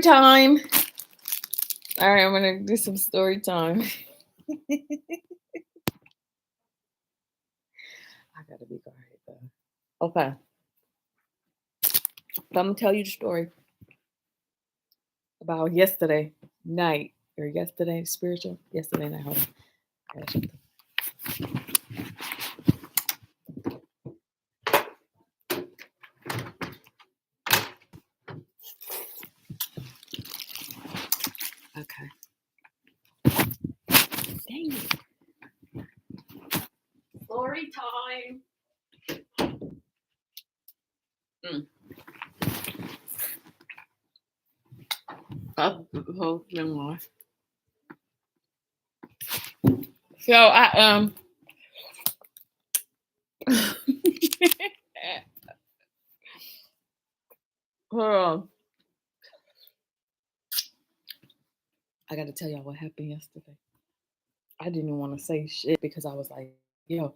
Time. All right, I'm gonna do some story time. I gotta be quiet though. Okay, so I'm gonna tell you the story about yesterday night or yesterday spiritual. Yesterday night. Hold on. I gotta shut Okay. Dang it. Story time. Mm. Up the whole thing was. So I hold on. I gotta tell y'all what happened yesterday. I didn't even want to say shit because I was like, yo,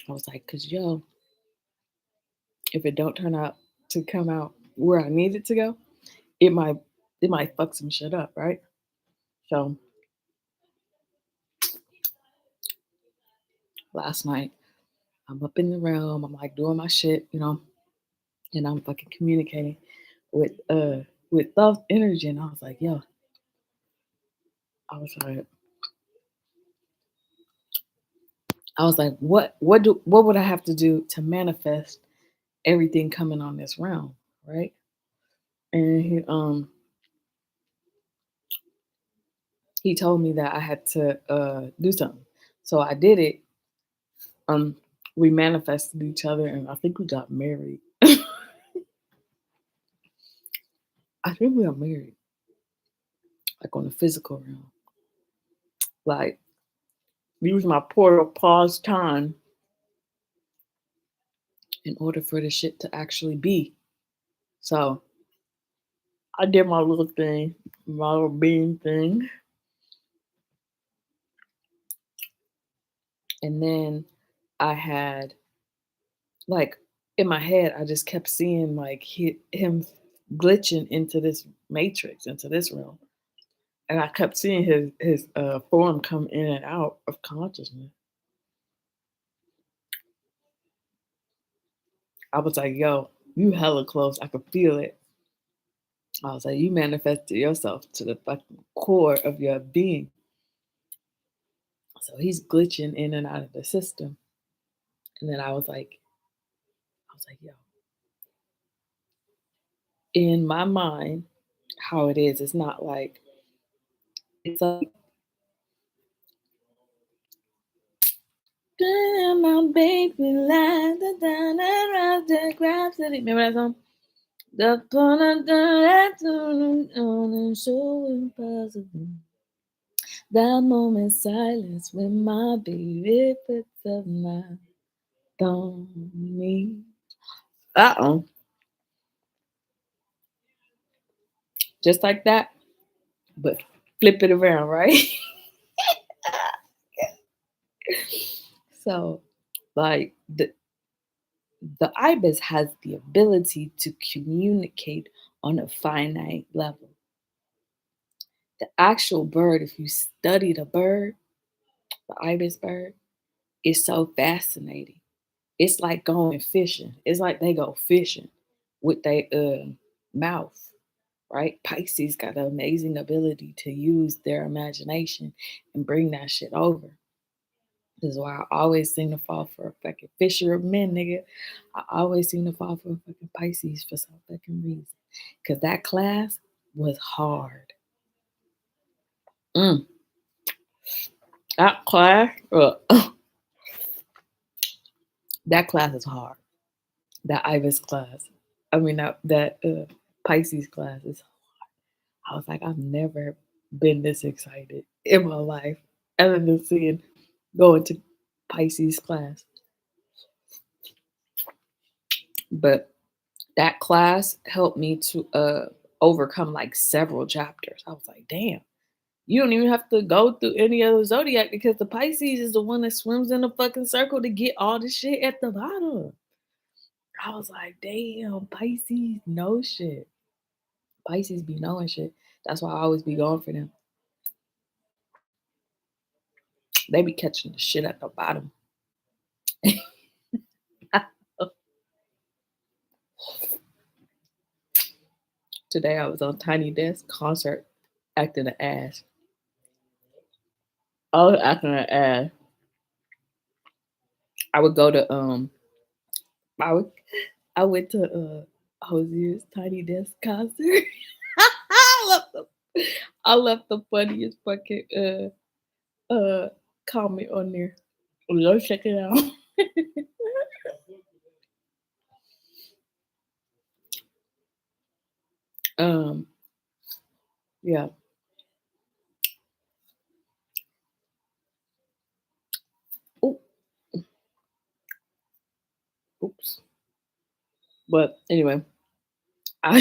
I was like, cause yo, if it don't turn out to come out where I need it to go, it might it might fuck some shit up, right? So last night I'm up in the realm, I'm like doing my shit, and I'm fucking communicating with thought energy, and I was like, yo, I was like, what would I have to do to manifest everything coming on this realm, right? And he told me that I had to do something. So I did it. Um, we manifested each other, and I think we got married. I think we got married, like on the physical realm. Like, use my portal, pause time in order for the shit to actually be. So I did my little thing, my little being thing, and then I had like in my head, I just kept seeing like him glitching into this matrix, into this realm, and I kept seeing his form come in and out of consciousness. I was like, "Yo, you hella close. I could feel it." I was like, "You manifested yourself to the fucking core of your being." So he's glitching in and out of the system, and then I was like, "Yo," in my mind, how it is, it's not like it's like my baby lie down around the grabs. Remember that song? The corner on so impossible. That moment silence when my baby puts up my thumb me. Uh-oh. Just like that, but flip it around, right? So, like the ibis has the ability to communicate on a finite level. The actual bird, if you study the bird, the ibis bird, is so fascinating. It's like going fishing. It's like they go fishing with their mouth, right? Pisces got an amazing ability to use their imagination and bring that shit over. This is why I always seem to fall for a fucking fisher of men, nigga. I always seem to fall for a fucking Pisces for some fucking reason. Cause that class was hard. Mm, that class, that class is hard. That Ibis class. I mean that Pisces class is. I was like, I've never been this excited in my life, other than seeing going to Pisces class. But that class helped me to overcome like several chapters. I was like, damn, you don't even have to go through any other zodiac because the Pisces is the one that swims in a fucking circle to get all the shit at the bottom. I was like, damn, Pisces know shit. Pisces be knowing shit. That's why I always be going for them. They be catching the shit at the bottom. Today I was on Tiny Desk concert acting an ass. I was acting an ass. I would go to I would I went to Hosier's Tiny Desk concert. I left the funniest fucking comment on there. Go check it out. um yeah. Oop, oops. But anyway, I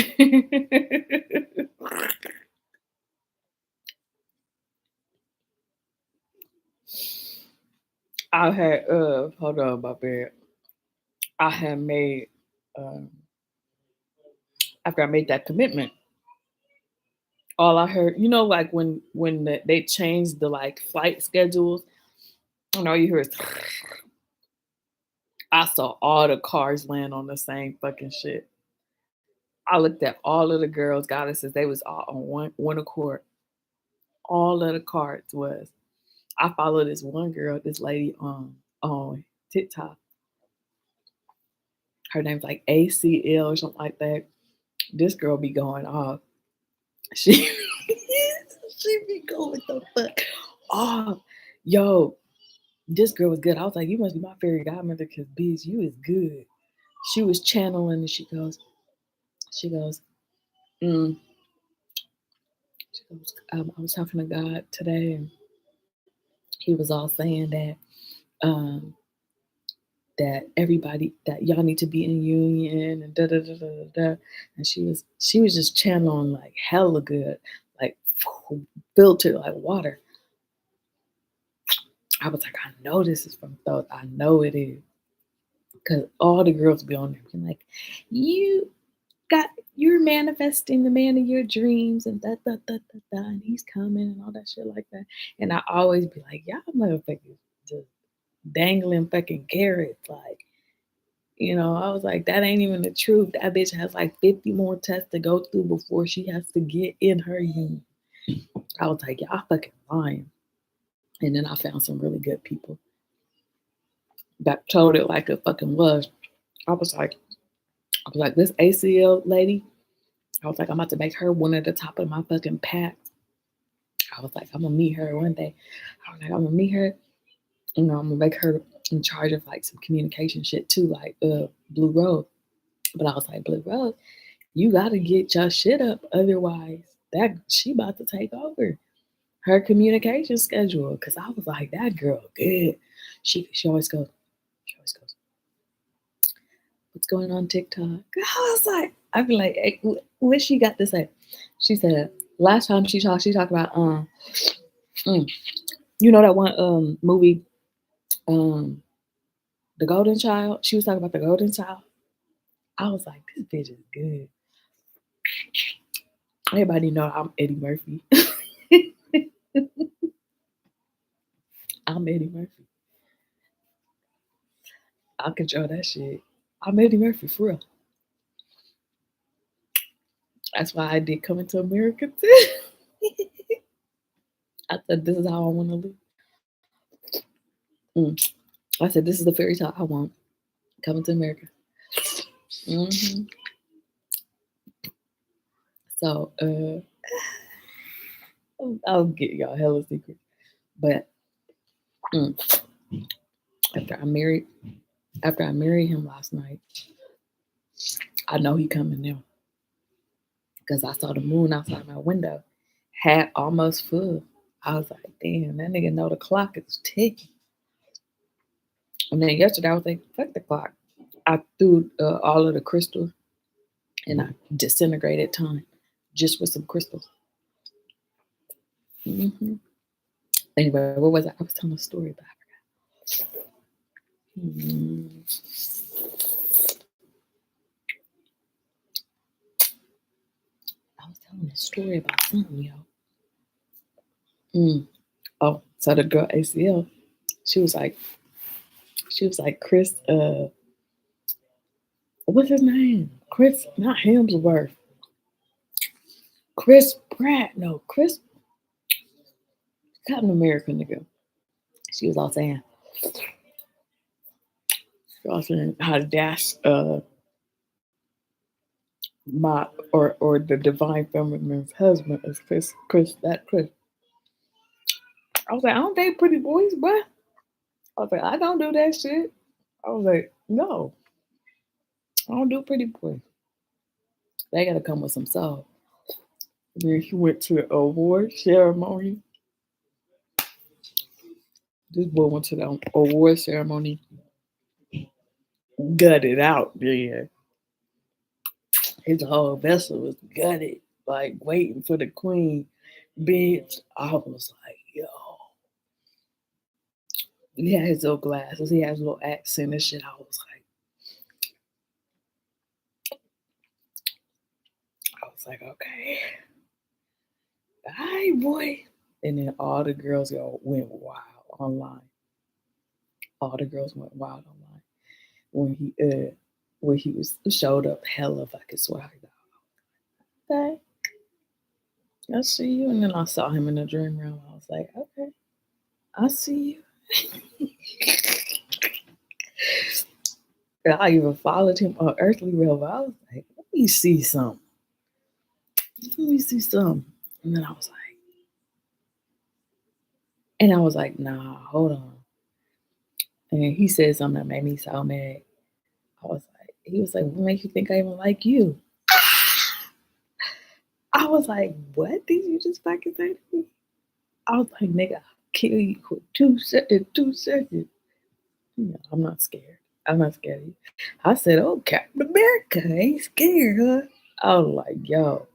I had hold on my bad. I had made um after I made that commitment, all I heard, like when they changed the like flight schedules, and all you hear is I saw all the cars land on the same fucking shit. I looked at all of the girls, goddesses, they was all on one accord. All of the cards was. I follow this one girl, this lady on TikTok. Her name's like ACL or something like that. This girl be going off. She she be going the fuck off. Yo, this girl was good. I was like, you must be my fairy godmother because bitch, you is good. She was channeling and she goes, mm. She goes, I was talking to God today and he was all saying um that everybody that y'all need to be in union and da da da da da da. And she was just channeling like hella good, like filtered like water. I was like, I know this is from thought. I know it is. Because all the girls be on there being like, you you're manifesting the man of your dreams and da da da da da and he's coming and all that shit like that. And I always be like, y'all motherfuckers just dangling fucking carrots. Like, I was like, that ain't even the truth. That bitch has like 50 more tests to go through before she has to get in her union. I was like, y'all fucking lying. And then I found some really good people that told it like it fucking was. I was like, this ACL lady, I was like, I'm about to make her one at the top of my fucking pack. I was like, I'm gonna meet her one day. I was like, I'm gonna meet her, I'm gonna make her in charge of like some communication shit too, like Blue Rose. But I was like, Blue Rose, you gotta get your shit up, otherwise that she about to take over her communication schedule. Cause I was like, that girl good. She always goes, what's going on TikTok? I was like, I'd be like, hey, what she got to say? She said last time she talked about that one movie, The Golden Child. She was talking about The Golden Child. I was like, this bitch is good. Everybody know I'm Eddie Murphy. I'm Eddie Murphy. I control that shit. I'm Eddie Murphy for real. That's why I did Coming to America too. I said this is how I want to live. I said this is the fairy tale I want. Coming to America. Mm-hmm. So I'll get y'all hella secret. But after I married him last night, I know he coming now. Because I saw the moon outside my window, had almost full. I was like, damn, that nigga know the clock is ticking. And then yesterday I was like, fuck the clock. I threw all of the crystals and I disintegrated time just with some crystals. Mm-hmm. Anyway, what was I? I was telling a story about. I was telling a story about something, yo. Mm. Oh, so the girl ACL, she was like, Chris, what's his name? Chris, not Hemsworth. Chris Pratt. No, Chris, Captain America nigga. She was all saying, how to dash my or the divine feminine's husband is Chris. I was like, I don't date pretty boys, but I was like, I don't do that shit. I was like, no, I don't do pretty boys. They gotta come with some soul. Then he went to the award ceremony. This boy went to the award ceremony, gutted out, yeah. His whole vessel was gutted, like waiting for the queen. Bitch, I was like, yo. He had his little glasses, he had his little accent and shit. I was like, okay. Hi, boy. And then all the girls went wild online. All the girls went wild online when he was showed up hella fucking swagged out. Okay, I see you. And then I saw him in the dream realm. I was like, okay, I see you. And I even followed him on earthly realm. I was like, let me see something. Let me see something. And then I was like, nah, hold on. And he said something that made me so mad. He was like, what makes you think I even like you? I was like, what did you just fucking say to me? I was like, nigga, I'll kill you for 2 seconds. Yeah, I'm not scared. I'm not scared of you. I said, oh, Captain America ain't scared, huh? I was like, yo.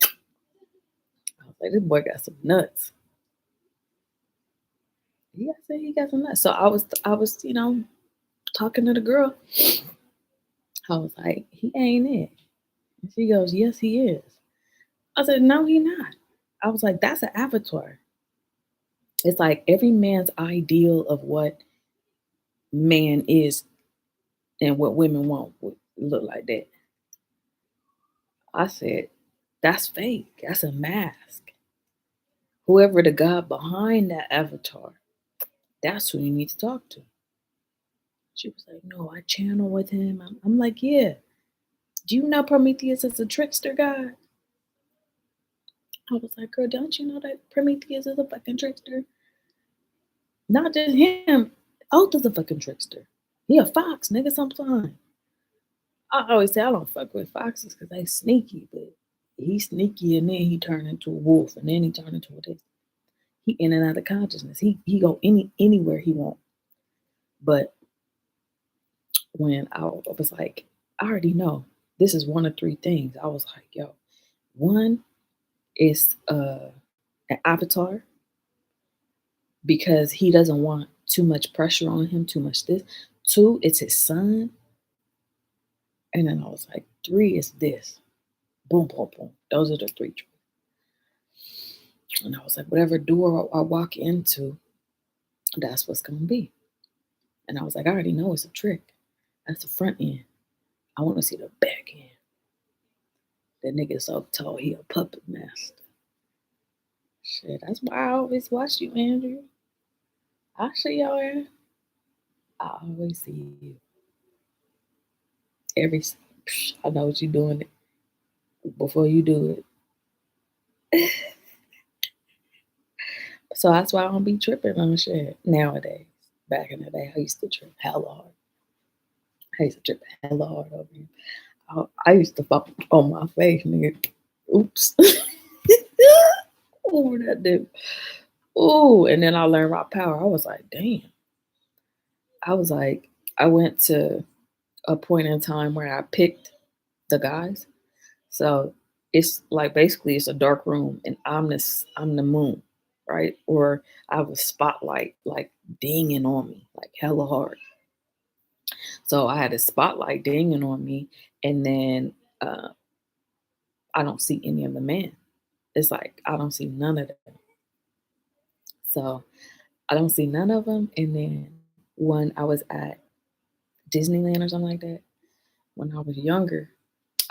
I was like, this boy got some nuts. He got some nuts. So I was, talking to the girl. I was like, he ain't it. And she goes, yes, he is. I said, no, he not. I was like, that's an avatar. It's like every man's ideal of what man is and what women want would look like that. I said, that's fake. That's a mask. Whoever the God behind that avatar, that's who you need to talk to. She was like, no, I channel with him. I'm like, yeah. Do you know Prometheus is a trickster god? I was like, girl, don't you know that Prometheus is a fucking trickster? Not just him. Ulta's a fucking trickster. He a fox, nigga, sometimes. I always say I don't fuck with foxes because they sneaky, but he's sneaky and then he turned into a wolf and then he turned into a this. He in and out of consciousness. He go anywhere he want. But when I was like, I already know this is one of three things. I was like, yo, one is an avatar because he doesn't want too much pressure on him, too much this. Two, it's his son. And then I was like, three is this. Boom, boom, boom. Those are the three. And I was like, whatever door I walk into, that's what's gonna be. And I was like, I already know it's a trick. That's the front end. I want to see the back end. That nigga so tall, he a puppet master. Shit, that's why I always watch you, Andrew. I see your ass. I always see you. I know what you're doing before you do it. So that's why I don't be tripping on shit nowadays. Back in the day, I used to trip hella hard. I used to trip hella hard over you. I used to fall on my face, nigga. Oops. Oh, that dude. Oh, and then I learned my power. I was like, damn. I was like, I went to a point in time where I picked the guys. So it's like basically it's a dark room and I'm the moon, right? Or I have a spotlight like dinging on me, like hella hard. So I had a spotlight dinging on me, and then I don't see any of the men. It's like I don't see none of them. So I don't see none of them. And then when I was at Disneyland or something like that, when I was younger,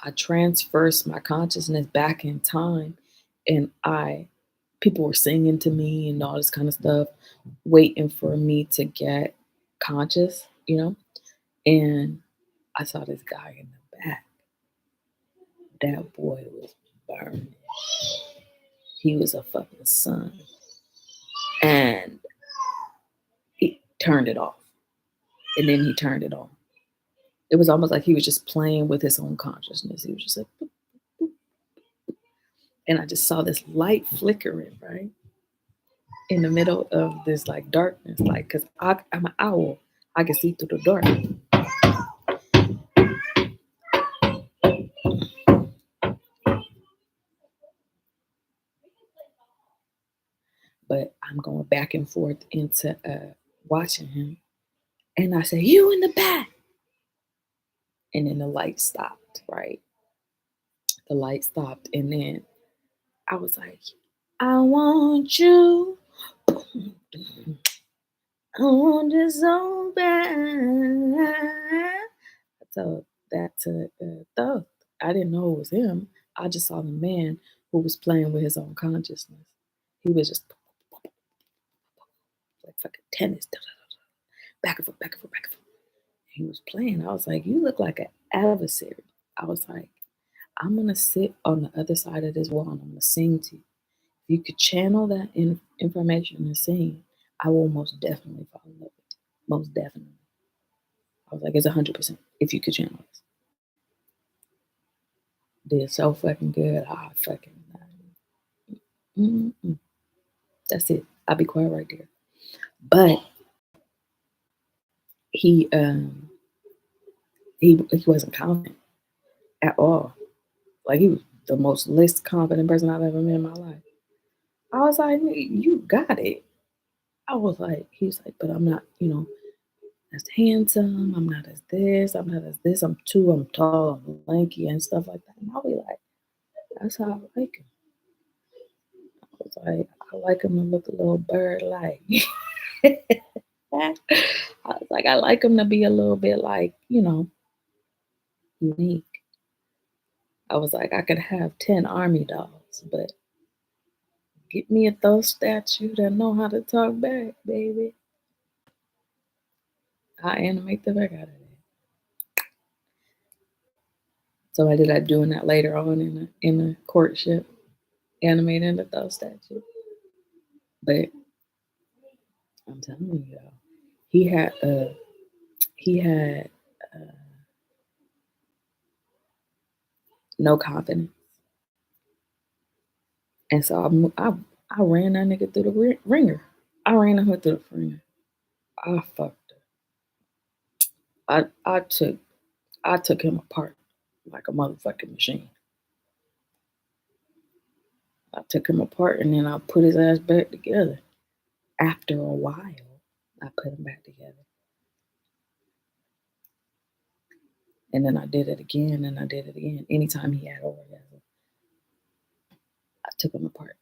I transferred my consciousness back in time, and people were singing to me and all this kind of stuff, waiting for me to get conscious, And I saw this guy in the back. That boy was burning. He was a fucking sun. And he turned it off. And then he turned it on. It was almost like he was just playing with his own consciousness. He was just like, boop, boop. And I just saw this light flickering, right? In the middle of this like darkness, like, because I'm an owl. I can see through the dark. But I'm going back and forth into watching him. And I said, "You in the back." And then the light stopped, right? The light stopped. And then I was like, "I want you. I want you so bad." I told that to Thug. I didn't know it was him. I just saw the man who was playing with his own consciousness. He was just like fucking tennis, back and forth, back and forth, back and forth. He was playing. I was like, "You look like an adversary." I was like, "I'm gonna sit on the other side of this wall and I'm gonna sing to you. If you could channel that information and sing, I will most definitely fall in love with you. Most definitely." I was like, "It's 100% if you could channel this." Did so fucking good. I fucking. Mm-mm. That's it. I'll be quiet right there. But he um he wasn't confident at all. Like, he was the most least confident person I've ever met in my life. I was like, "You got it." I was like, he was like, "But I'm not, as handsome. I'm not as this. I'm not as this. I'm tall, I'm lanky and stuff like that." And I'll be like, "That's how I like him." I was like, "I like him to look a little bird like." I was like, "I like him to be a little bit like, unique." I was like, "I could have 10 army dogs, but get me a throw statue that know how to talk back, baby. I animate the fuck out of it." So I ended up doing that later on in a courtship, animating the throw statue. But I'm telling you, though, he had he had no confidence, and so I ran that nigga through the ringer. I ran her through the ringer. I fucked her. I took him apart like a motherfucking machine. I took him apart and then I put his ass back together. After a while, I put him back together. And then I did it again and I did it again. Anytime he had orgasm, I took him apart.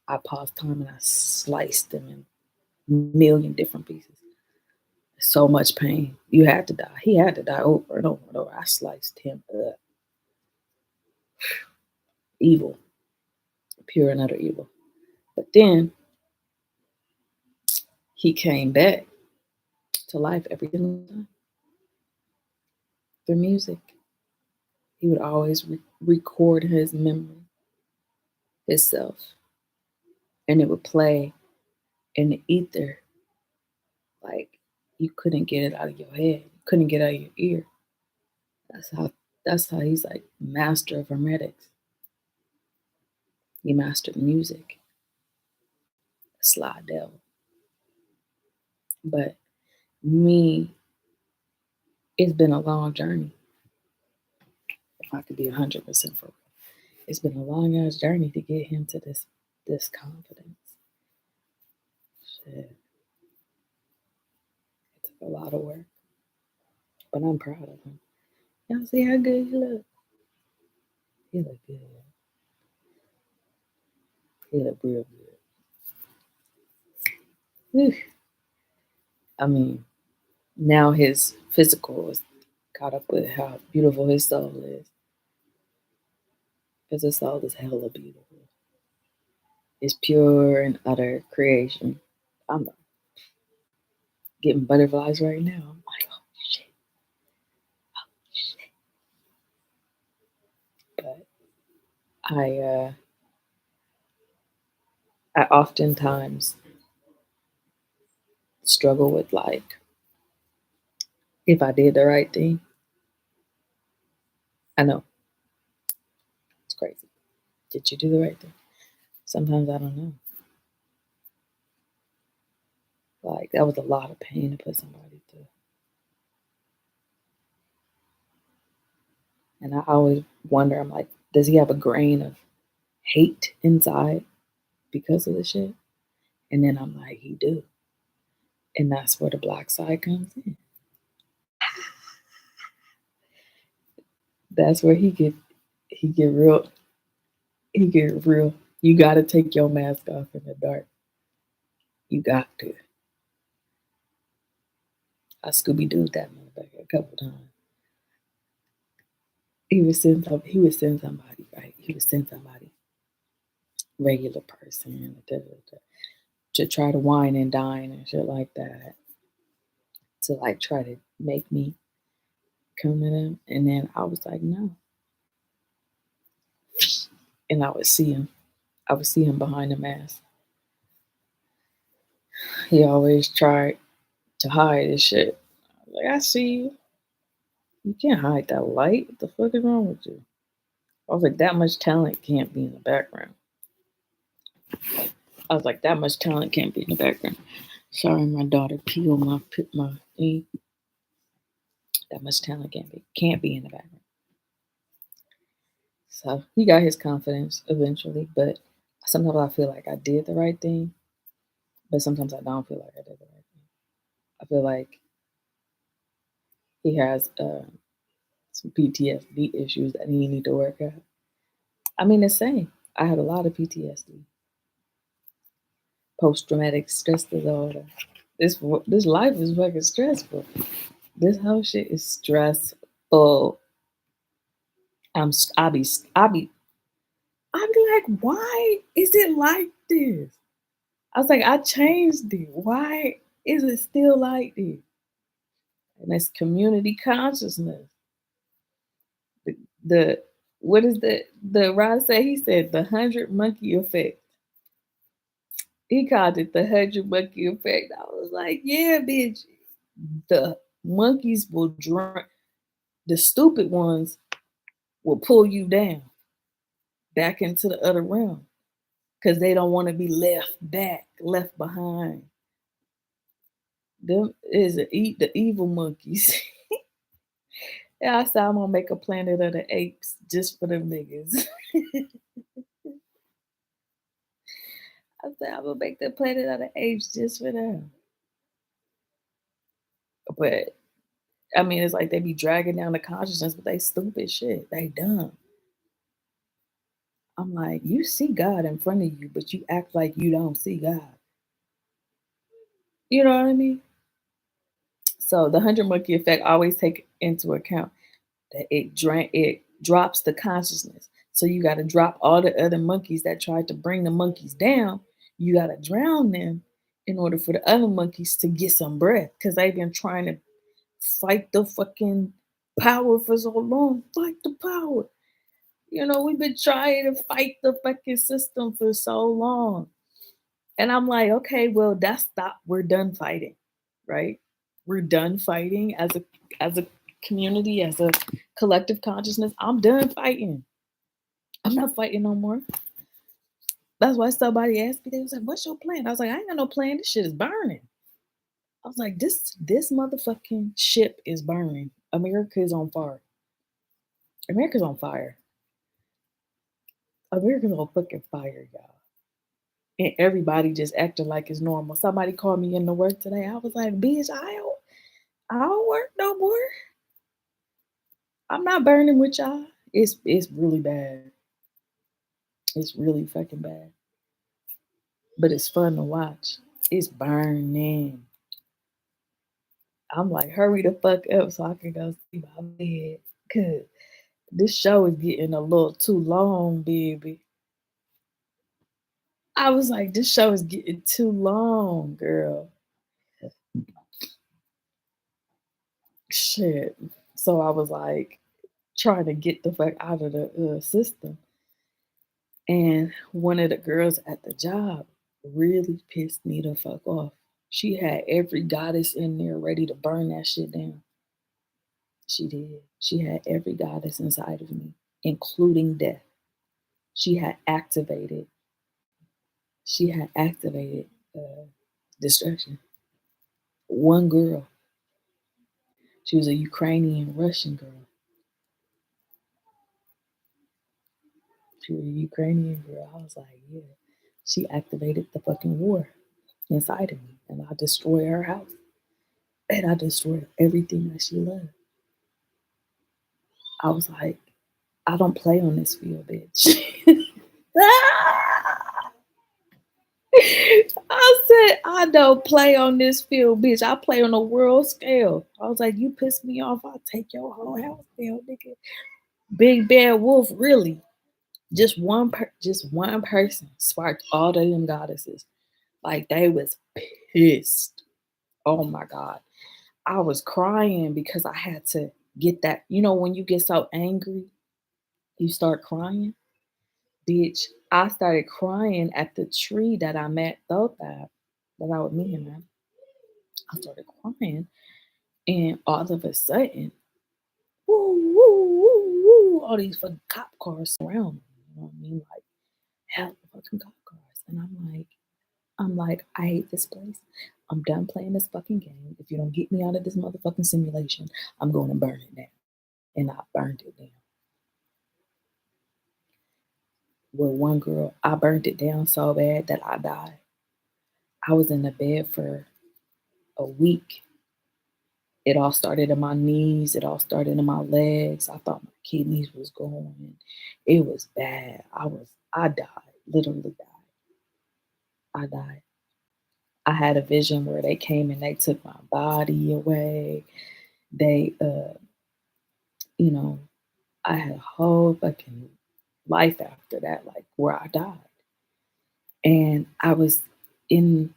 I paused time and I sliced him in a million different pieces. So much pain. You had to die. He had to die over and over and over. I sliced him up. Evil. Pure and utter evil. But then he came back to life every single time through music. He would always record his memory, himself, and it would play in the ether like you couldn't get it out of your head, you couldn't get it out of your ear. That's how that's how he's like master of hermetics. He mastered music, Sly Devil. But me, it's been a long journey. If I could be 100% for real, it's been a long ass journey to get him to this confidence. Shit, it took a lot of work, but I'm proud of him. Y'all see how good he look? He look good. He looked real good. Whew. I mean, now his physical is caught up with how beautiful his soul is. Because his soul is hella beautiful. It's pure and utter creation. I'm getting butterflies right now. I'm like, oh shit, oh shit. But I I oftentimes struggle with like if I did the right thing. I know it's crazy. Did you do the right thing? Sometimes I don't know. Like that was a lot of pain to put somebody through. And I always wonder, I'm like, does he have a grain of hate inside because of the shit? And then I'm like, he do. And that's where the black side comes in. That's where he get real. You gotta take your mask off in the dark. You got to. I Scooby Dooed that motherfucker a couple times. He would send somebody, right? He would send somebody, regular person, to try to wine and dine and shit like that. To like try to make me come to them. And then I was like, no. And I would see him. I would see him behind the mask. He always tried to hide his shit. Like, I see you. You can't hide that light. What the fuck is wrong with you? I was like, that much talent can't be in the background. I was like, that much talent can't be in the background. Sorry, my daughter peeled my thing. That much talent can't be in the background. So he got his confidence eventually, but sometimes I feel like I did the right thing, but sometimes I don't feel like I did the right thing. I feel like he has some PTSD issues that he need to work out. I mean, the same. I had a lot of PTSD, post traumatic stress disorder. This life is fucking stressful. This whole shit is stressful. I'm I be I be I be like, why is it like this? I was like, I changed it. Why is it still like this? And that's community consciousness. The what is the Rod say? He said the 100 monkey effect. He called it the 100 monkey effect. I was like, yeah, bitch. The monkeys will drink. The stupid ones will pull you down back into the other realm because they don't want to be left back, left behind. Them is the evil monkeys. Yeah, I said I'm gonna make a planet of the apes just for them niggas. I said I'm gonna make the planet of the apes just for them. But I mean, it's like they be dragging down the consciousness, but they stupid shit. They dumb. I'm like, you see God in front of you, but you act like you don't see God. You know what I mean? So the 100 monkey effect always take into account that it drops the consciousness. So you got to drop all the other monkeys that tried to bring the monkeys down. You got to drown them in order for the other monkeys to get some breath because they've been trying to fight the fucking power for so long. Fight the power. You know, we've been trying to fight the fucking system for so long. And I'm like, okay, well, that's stop. We're done fighting, right? We're done fighting as a community, as a collective consciousness. I'm done fighting. I'm not fighting no more. That's why somebody asked me, they was like, what's your plan? I was like, I ain't got no plan. This shit is burning. I was like, this motherfucking ship is burning. America is on fire. America's on fire. America's on fucking fire, y'all. And everybody just acting like it's normal. Somebody called me in to work today. I was like, bitch, I don't work no more. I'm not burning with y'all. It's really bad. It's really fucking bad. but it's fun to watch. It's burning. I'm like, hurry the fuck up so I can go see my bed. Cause this show is getting a little too long, baby. I was like, this show is getting too long, girl. Shit. So I was like trying to get the fuck out of the system. And one of the girls at the job really pissed me the fuck off. She had every goddess in there ready to burn that shit down. She did. She had every goddess inside of me, including death. She had activated. She had activated destruction. One girl. She was a Ukrainian Russian girl. She was a Ukrainian girl. I was like, yeah. She activated the fucking war inside of me, and I destroyed her house, and I destroyed everything that she loved. I was like, I don't play on this field, bitch. I said, I don't play on this field, bitch. I play on a world scale. I was like, you piss me off, I'll take your whole house down, nigga. Big bad wolf, really. Just one person sparked all of them goddesses. Like they was pissed. Oh my God. I was crying because I had to get that. You know, when you get so angry, you start crying. Bitch, I started crying at the tree that I met that I was meeting at. I started crying, and all of a sudden, woo, woo, woo, woo, all these fucking cop cars around me. You know what I mean? Like hell of fucking cop cars. And I'm like, I hate this place. I'm done playing this fucking game. If you don't get me out of this motherfucking simulation, I'm going to burn it down. And I burned it down. With one girl, I burned it down so bad that I died. I was in the bed for a week. It all started in my knees. It all started in my legs. I thought my kidneys was going. It was bad. I died, literally died. I died. I had a vision where they came and they took my body away. They, you know, I had a whole fucking life after that, like where I died. And I was in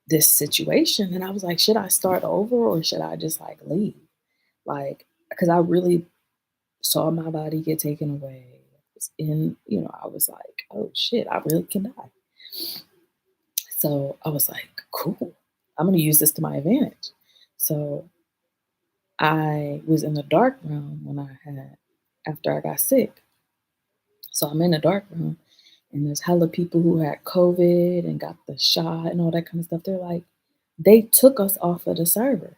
this situation and I was like, should I start over or should I just like leave? Like, because I really saw my body get taken away. I was like, oh shit, I really can die. So I was like, cool, I'm gonna use this to my advantage. So I was in the dark room after I got sick. So I'm in the dark room and there's hella people who had COVID and got the shot and all that kind of stuff. They're like, they took us off of the server.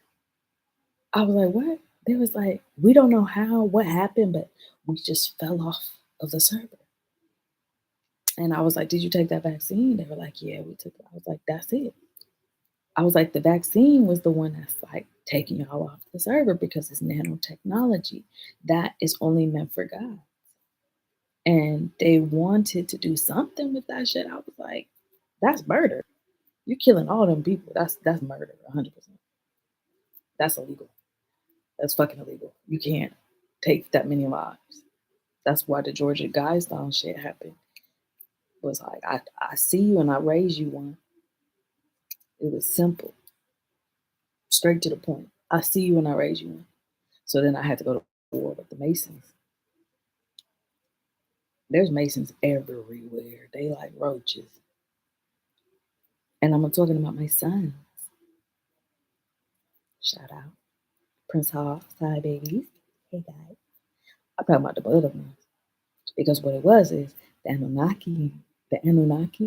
I was like, what? They was like, we don't know what happened, but we just fell off of the server. And I was like, did you take that vaccine? They were like, yeah, we took it. I was like, that's it. I was like, the vaccine was the one that's like taking y'all off the server because it's nanotechnology. That is only meant for God. And they wanted to do something with that shit. I was like, that's murder. You're killing all them people. That's murder, 100%. That's illegal. That's fucking illegal. You can't take that many lives. That's why the Georgia Guidestones shit happened. It was like, I see you and I raise you one. It was simple, straight to the point. I see you and I raise you one. So then I had to go to war with the Masons. There's Masons everywhere. They like roaches. And I'm talking about my sons. Shout out. Prince Hall, side babies. Hey guys. I'm talking about the other ones. Because what it was is the Anunnaki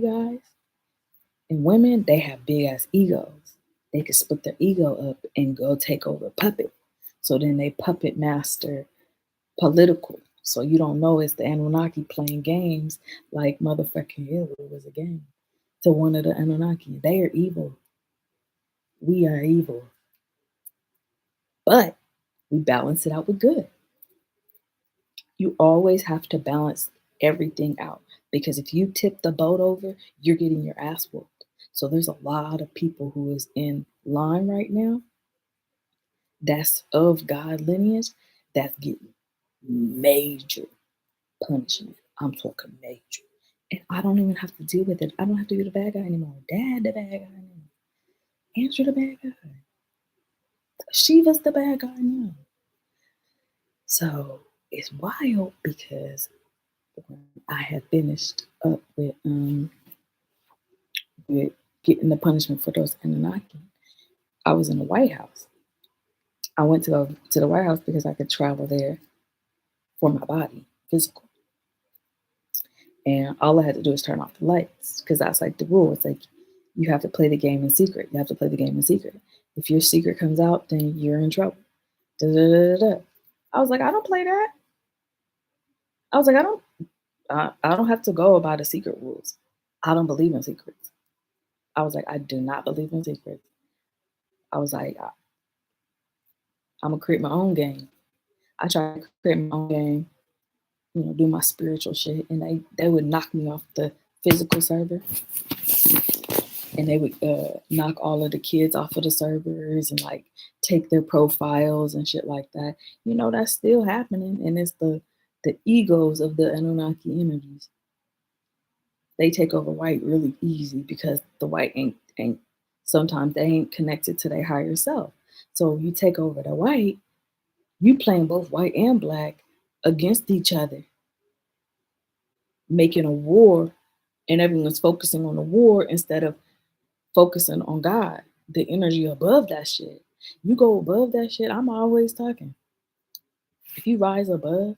guys and women, they have big ass egos. They could split their ego up and go take over puppet. So then they puppet master political. So you don't know it's the Anunnaki playing games like motherfucking Hitler was a game to one of the Anunnaki. They are evil. We are evil. But we balance it out with good. You always have to balance everything out. Because if you tip the boat over, you're getting your ass whooped. So there's a lot of people who is in line right now that's of God lineage that's getting major punishment. I'm talking major. And I don't even have to deal with it. I don't have to be the bad guy anymore. Dad, the bad guy now. Andrew, the bad guy. Shiva's the bad guy now. So it's wild because when I had finished up with getting the punishment for those Anunnaki, I was in the White House. I went to go to the White House because I could travel there for my body, physical. And all I had to do is turn off the lights because that's like the rule. It's like you have to play the game in secret. You have to play the game in secret. If your secret comes out, then you're in trouble. Da, da, da, da. I was like, I don't play that. I was like, I don't have to go by the secret rules. I don't believe in secrets. I was like, I do not believe in secrets. I was like, I'm gonna create my own game. I tried to create my own game, do my spiritual shit, and they would knock me off the physical server, and they would knock all of the kids off of the servers and like take their profiles and shit like that. That's still happening, and it's the egos of the Anunnaki energies. They take over white really easy because the white ain't sometimes they ain't connected to their higher self. So you take over the white, you playing both white and black against each other, making a war, and everyone's focusing on the war instead of focusing on God, the energy above that shit. You go above that shit, I'm always talking. If you rise above,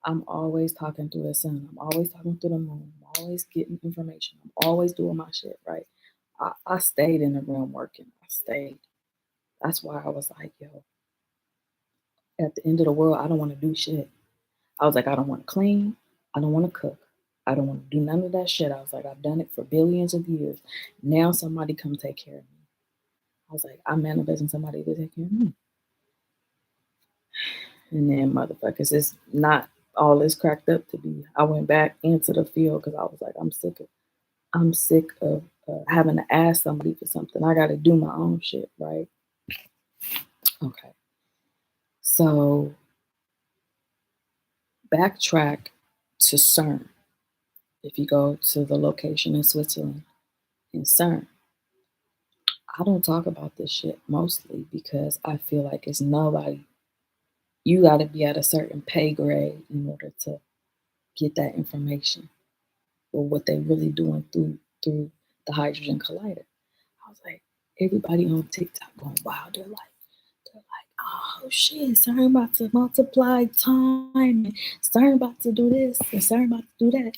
I'm always talking through the sun. I'm always talking through the moon. I'm always getting information. I'm always doing my shit, right? I stayed in the room working. I stayed. That's why I was like, yo, at the end of the world, I don't want to do shit. I was like, I don't want to clean. I don't want to cook. I don't want to do none of that shit. I was like, I've done it for billions of years. Now somebody come take care of me. I was like, I'm manifesting somebody to take care of me. And then motherfuckers, it's not all it's cracked up to be. I went back into the field because I was like, I'm sick of having to ask somebody for something. I got to do my own shit, right? Okay. So backtrack to CERN. If you go to the location in Switzerland, in CERN, I don't talk about this shit mostly because I feel like it's nobody. You got to be at a certain pay grade in order to get that information or what they really doing through the hydrogen collider. I was like, everybody on TikTok going, wow, they're like, oh shit, CERN about to multiply time, and CERN about to do this, and CERN about to do that.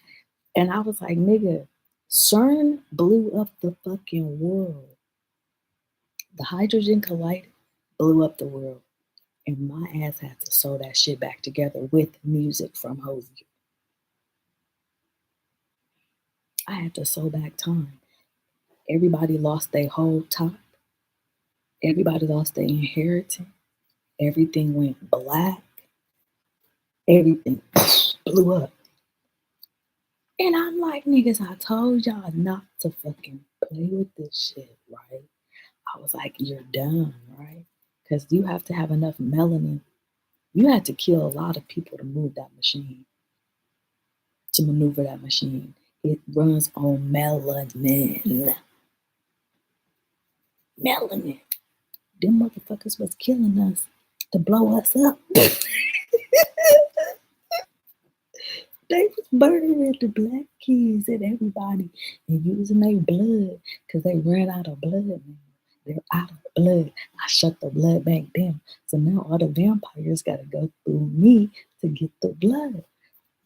And I was like, nigga, CERN blew up the fucking world. The hydrogen collider blew up the world. And my ass had to sew that shit back together with music from Hosier. I had to sew back time. Everybody lost their whole top. Everybody lost their inheritance. Everything went black. Everything blew up. And I'm like, niggas, I told y'all not to fucking play with this shit, right? I was like, you're done, right? Because you have to have enough melanin. You had to kill a lot of people to move that machine, to maneuver that machine. It runs on melanin. Melanin. Them motherfuckers was killing us to blow us up. They was murdering the black kids and everybody and using their blood because they ran out of blood now. They're out of blood. I shut the blood bank down. So now all the vampires got to go through me to get the blood.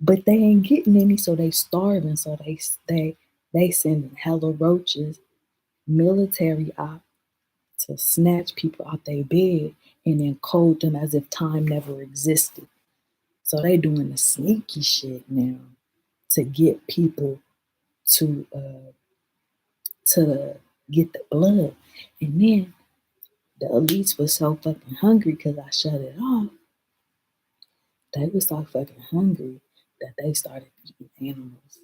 But they ain't getting any, so they starving. So they sending hella roaches, military out to snatch people out their bed and then code them as if time never existed. So they doing the sneaky shit now to get people to get the blood. And then the elites was so fucking hungry because I shut it off. They were so fucking hungry that they started eating animals.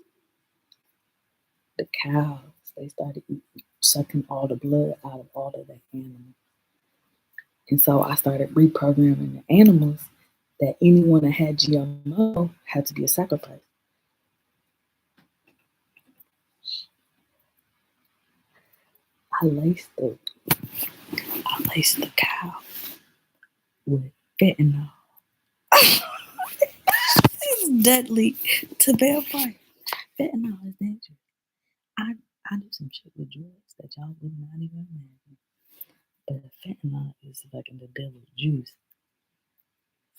the cows, they started sucking all the blood out of all of the animals. And so I started reprogramming the animals that anyone that had GMO had to be a sacrifice. I laced the I laced the cow with fentanyl. It's deadly to vampire. Fentanyl is dangerous. I I do some shit with drugs that y'all would not even imagine. But fentanyl is like in the devil's juice.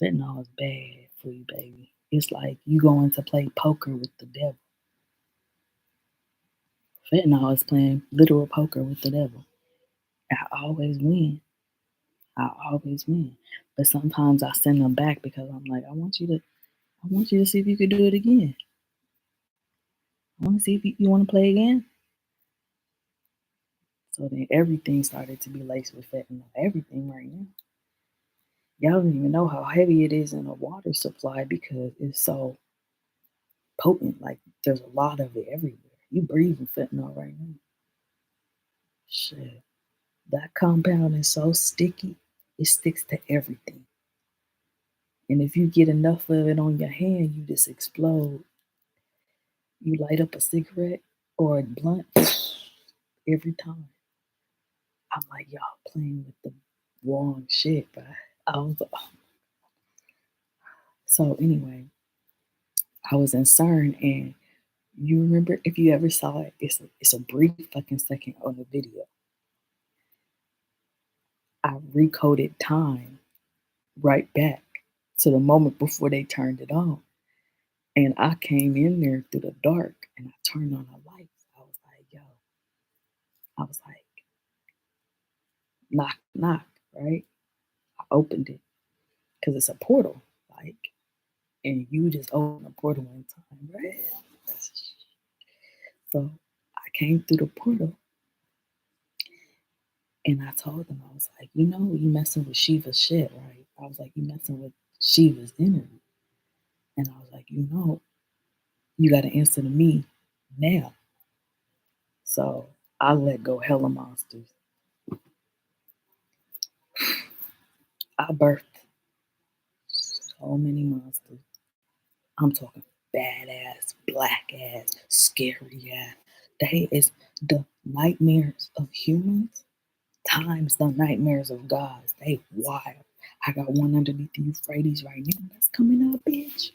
Fentanyl is bad for you, baby. It's like you going to play poker with the devil. Fentanyl is playing literal poker with the devil. I always win. I always win. But sometimes I send them back because I'm like, I want you to see if you could do it again. I want to see if you want to play again. So then everything started to be laced with fentanyl. Everything right now. Y'all don't even know how heavy it is in a water supply because it's so potent. Like there's a lot of it everywhere. You breathing fentanyl right now. Shit. That compound is so sticky, it sticks to everything. And if you get enough of it on your hand, you just explode. You light up a cigarette or a blunt every time. I'm like, y'all playing with the wrong shit, but I was so anyway, I was in CERN and you remember if you ever saw it, it's a brief fucking second on the video. I recoded time right back to the moment before they turned it on. And I came in there through the dark and I turned on the lights. I was like, yo, I was like, knock, knock, right? I opened it because it's a portal, like, and you just open a portal in time, right? So I came through the portal and I told them, I was like, you know, you messing with Shiva's shit, right? I was like, you messing with Shiva's energy. And I was like, you know, you got to answer to me now. So I let go hella monsters. I birthed so many monsters. I'm talking badass, black ass, scary ass. They is the nightmares of humans times the nightmares of gods. They wild. I got one underneath the Euphrates right now that's coming up, bitch.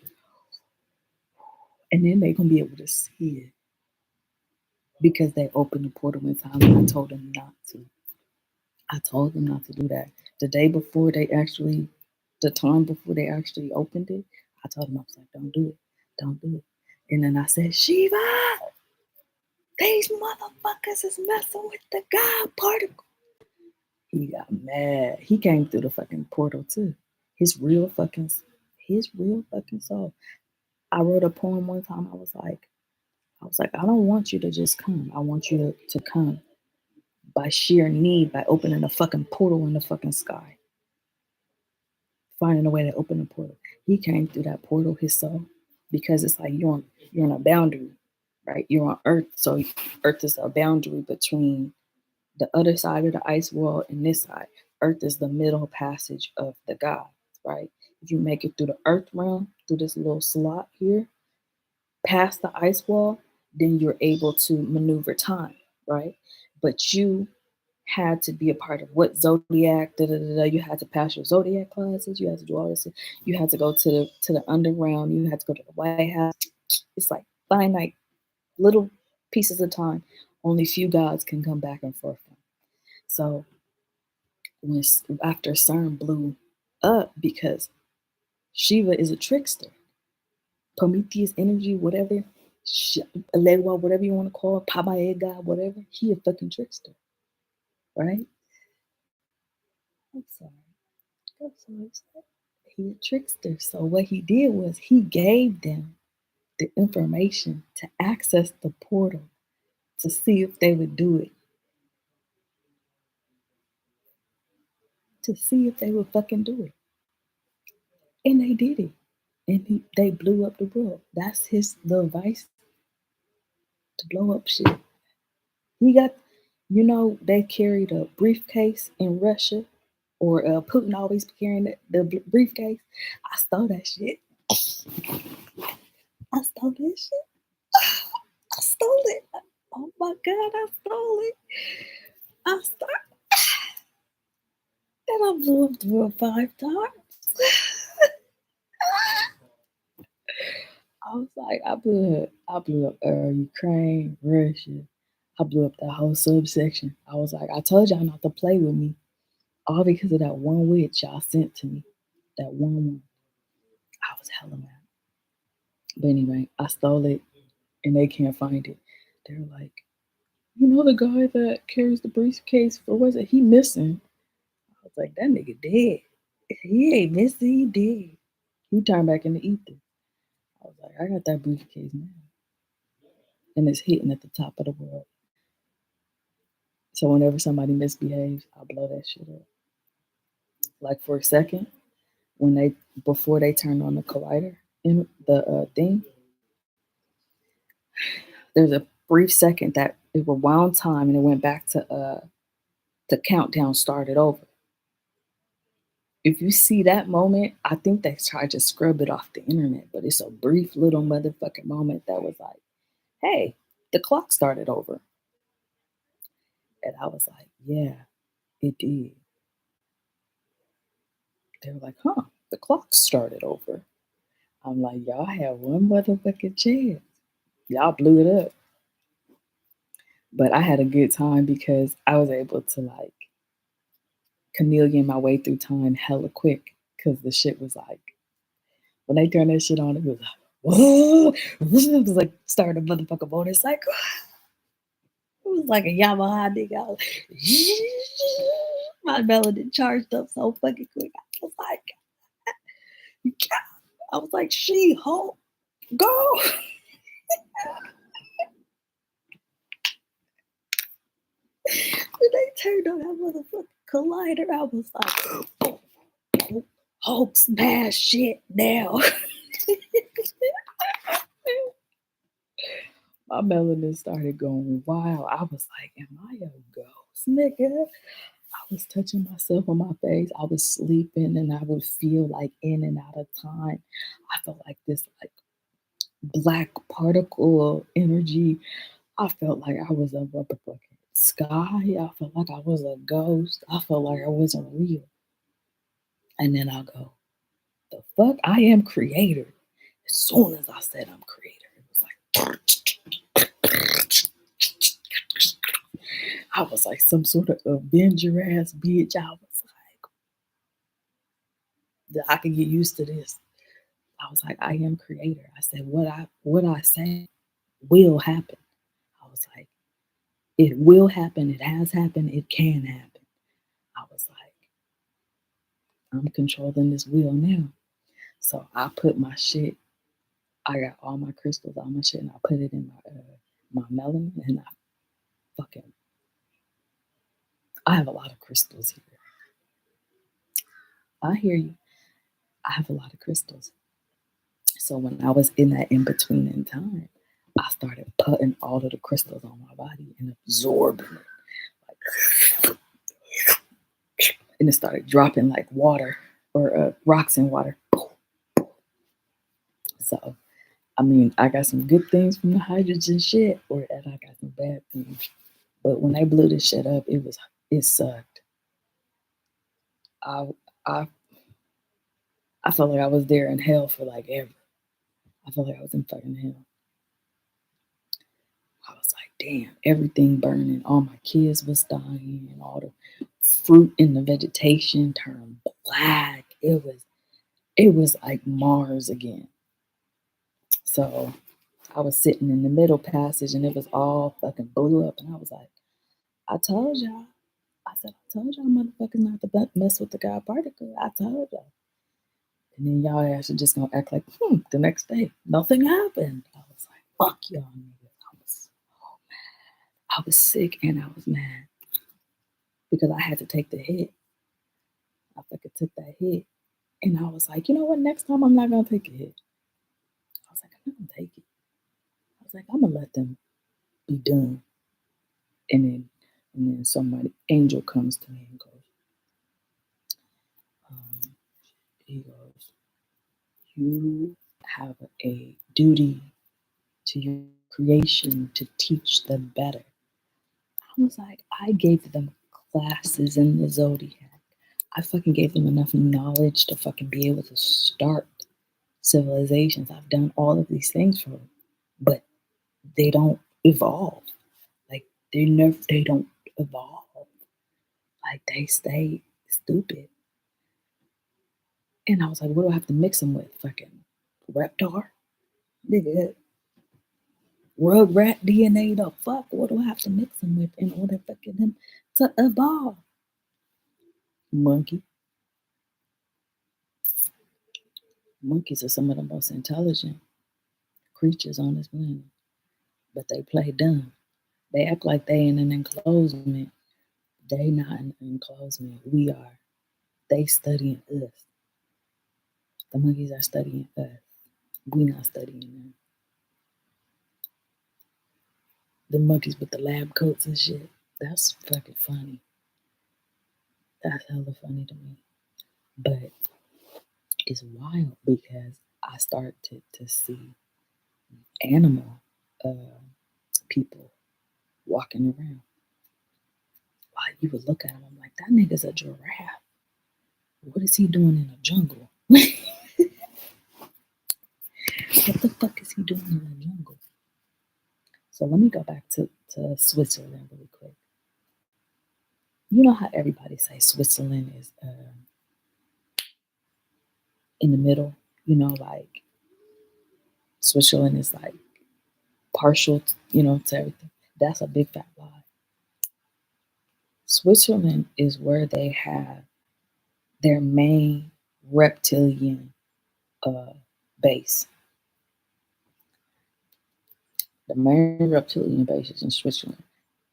And then they gonna be able to see it because they opened the portal in time and I told them not to. I told them not to do that. The day before they actually, the time before they actually opened it, I told them, I was like, don't do it. Don't do it. And then I said, Shiva, these motherfuckers is messing with the God particle. He got mad. He came through the fucking portal too. His real fucking, his real fucking soul. I wrote a poem one time. I was like, I don't want you to just come. I want you to come by sheer need, by opening a fucking portal in the fucking sky. Finding a way to open the portal. He came through that portal, his soul, because it's like you're on a boundary, right? You're on Earth, so Earth is a boundary between the other side of the ice wall and this side. Earth is the middle passage of the gods, right? If you make it through the Earth realm, through this little slot here, past the ice wall, then you're able to maneuver time, right? But you had to be a part of what zodiac, da, da, da, da. You had to pass your zodiac classes, you had to do all this, you had to go to the underground, you had to go to the White House. It's like finite little pieces of time. Only few gods can come back and forth from. So when after CERN blew up because Shiva is a trickster, Prometheus energy, whatever, Alewa, whatever you want to call it, Papa God, whatever, he a fucking trickster, right? I'm sorry. I'm so upset. He a trickster. So what he did was he gave them the information to access the portal to see if they would do it. To see if they would fucking do it. And they did it. And they blew up the world. That's his little vice. to blow up shit. He got, they carried a briefcase in Russia, or Putin always carrying the briefcase. I stole that shit. I stole that shit. I stole it. Oh my God, I stole it. I stole and I blew up the world 5 times. I was like, I blew up Ukraine, Russia. I blew up that whole subsection. I was like, I told y'all not to play with me. All because of that one witch y'all sent to me. That one. I was hella mad. But anyway, I stole it and they can't find it. They're like, the guy that carries the briefcase for was it? He missing. I was like, that nigga dead. He ain't missing, he dead. He turned back into ether. I was like, I got that briefcase now. And it's hitting at the top of the world. So whenever somebody misbehaves, I blow that shit up. Like for a second, before they turned on the collider in the thing, there's a brief second that it rewound time and it went back to the countdown started over. If you see that moment, I think they tried to scrub it off the internet, but it's a brief little motherfucking moment that was like, hey, the clock started over. And I was like, yeah, it did. They were like, huh, the clock started over. I'm like, y'all had one motherfucking chance. Y'all blew it up. But I had a good time because I was able to like chameleon my way through time hella quick. Cause the shit was like, when they turned that shit on, it was like, whoa, it was like starting a motherfucking motorcycle. It was like a Yamaha nigga. I was, my melanin charged up so fucking quick. I was like, She-Hulk, go. When they turned on that motherfucking collider, I was like, Hulk smash shit now. My melanin started going wild. I was like, am I a ghost, nigga? I was touching myself on my face. I was sleeping and I would feel like in and out of time. I felt like this like black particle energy. I felt like I was a motherfucking sky. I felt like I was a ghost. I felt like I wasn't real. And then I go, the fuck? I am creator. As soon as I said I'm creator, it was like I was like some sort of Avenger ass bitch. I was like, I can get used to this. I was like, I am creator. I said, what I say will happen. I was like, it will happen. It has happened. It can happen. I was like, I'm controlling this wheel now. So I put my shit. I got all my crystals, all my shit, and I put it in my melanin, and I have a lot of crystals here. I hear you. I have a lot of crystals. So when I was in that in between in time, I started putting all of the crystals on my body and absorbing it. Like, and it started dropping like water or rocks in water. So, I mean, I got some good things from the hydrogen shit, and I got some bad things. But when they blew this shit up, it sucked. I I I felt like I was there in hell for like ever. I felt like I was in fucking hell. I was like, damn, everything burning. All my kids was dying, and all the fruit in the vegetation turned black. It was like Mars again. So I was sitting in the middle passage, and it was all fucking blew up, and I was like, I told y'all. I said, I told y'all motherfuckers not to mess with the God particle. I told y'all. And then y'all actually just gonna act like, the next day, nothing happened. I was like, fuck y'all niggas. I was sick and I was mad because I had to take the hit. I fucking took that hit. And I was like, you know what? Next time I'm not gonna take a hit. I was like, I'm not gonna take it. I was like, I'm gonna let them. be done. And then somebody angel comes to me and goes, um, he goes, you have a duty to your creation to teach them better. I was like, I gave them classes in the zodiac. I fucking gave them enough knowledge to fucking be able to start civilizations. I've done all of these things for them, but they don't evolve. Like they don't evolve. Like they stay stupid. And I was like, what do I have to mix them with? Fucking Reptar? Nigga, Rugrat DNA the fuck? What do I have to mix them with in order for them to evolve? Monkey. Monkeys are some of the most intelligent creatures on this planet, but they play dumb. They act like they in an enclosement. They not in an enclosement. We are. They studying us. The monkeys are studying us. We not studying them. The monkeys with the lab coats and shit. That's fucking funny. That's hella funny to me. But it's wild because I started to see animal people walking around. Like you would look at him, I'm like, that nigga's a giraffe. What is he doing in the jungle? What the fuck is he doing in the jungle? So let me go back to Switzerland really quick. You know how everybody says Switzerland is in the middle? You know, like Switzerland is like partial, to everything. That's a big fat lie. Switzerland is where they have their main reptilian uh, base. The main reptilian base is in Switzerland.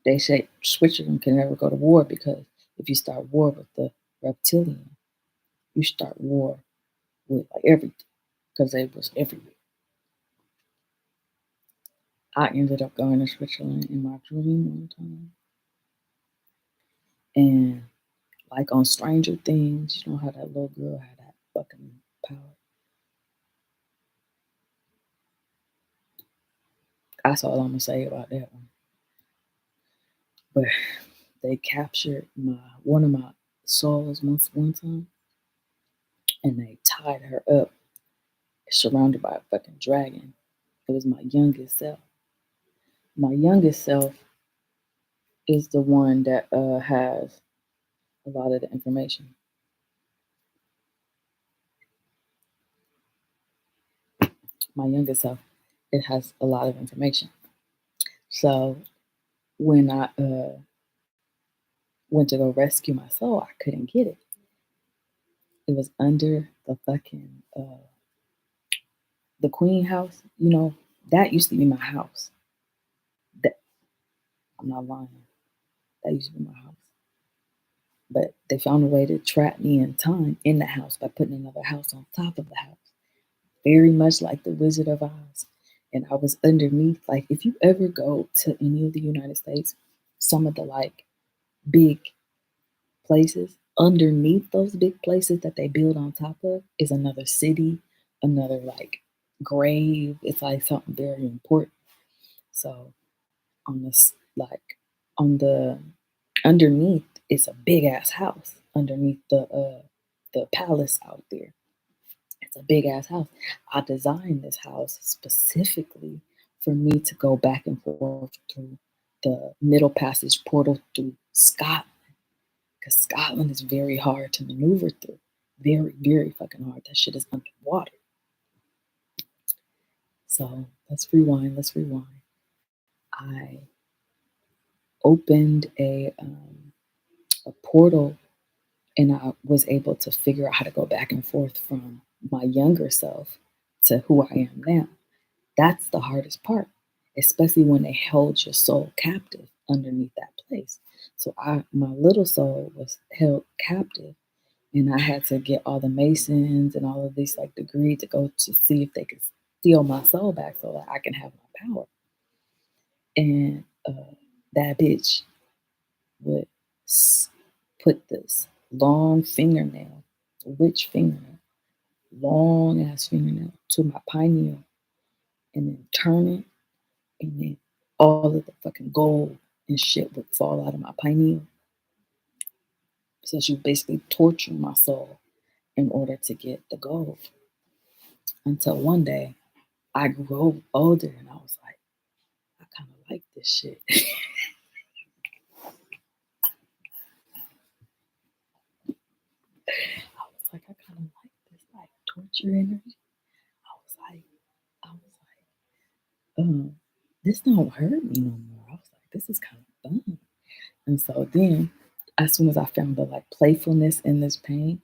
They say Switzerland can never go to war because if you start war with the reptilian, you start war with like everything because they was everywhere. I ended up going to Switzerland in my dream one time, and like on Stranger Things, you know how that little girl had that fucking power. That's all I'm gonna say about that one. But they captured my one of my souls once one time, and they tied her up, surrounded by a fucking dragon. It was my youngest self. My youngest self is the one that has a lot of the information. My youngest self, it has a lot of information. So when I went to go rescue my soul, I couldn't get it. It was under the fucking the Queen house. That used to be my house. That I'm not lying. That used to be my house. But they found a way to trap me in time in the house by putting another house on top of the house. Very much like the Wizard of Oz. And I was underneath, like if you ever go to any of the United States, some of the like big places, underneath those big places that they build on top of is another city, another like grave. It's like something very important. So on this on the underneath it's a big ass house underneath the palace out there. It's a big ass house. I designed this house specifically for me to go back and forth through the Middle Passage portal through Scotland. Because Scotland is very hard to maneuver through. Very, very fucking hard. That shit is underwater. So let's rewind. I opened a portal and I was able to figure out how to go back and forth from my younger self to who I am now. That's the hardest part, especially when they hold your soul captive underneath that place. So my little soul was held captive, and I had to get all the masons and all of these like degrees to go to see if they could steal my soul back so that I can have my power. And that bitch would put this long fingernail, witch fingernail, long ass fingernail to my pineal and then turn it, and then all of the fucking gold and shit would fall out of my pineal. So she basically tortured my soul in order to get the gold. Until one day I grew older and I was like, I kind of like this shit. I was like, I kind of like this like torture energy. I was like, this don't hurt me no more. I was like, this is kind of fun. And so then, as soon as I found the like playfulness in this pain,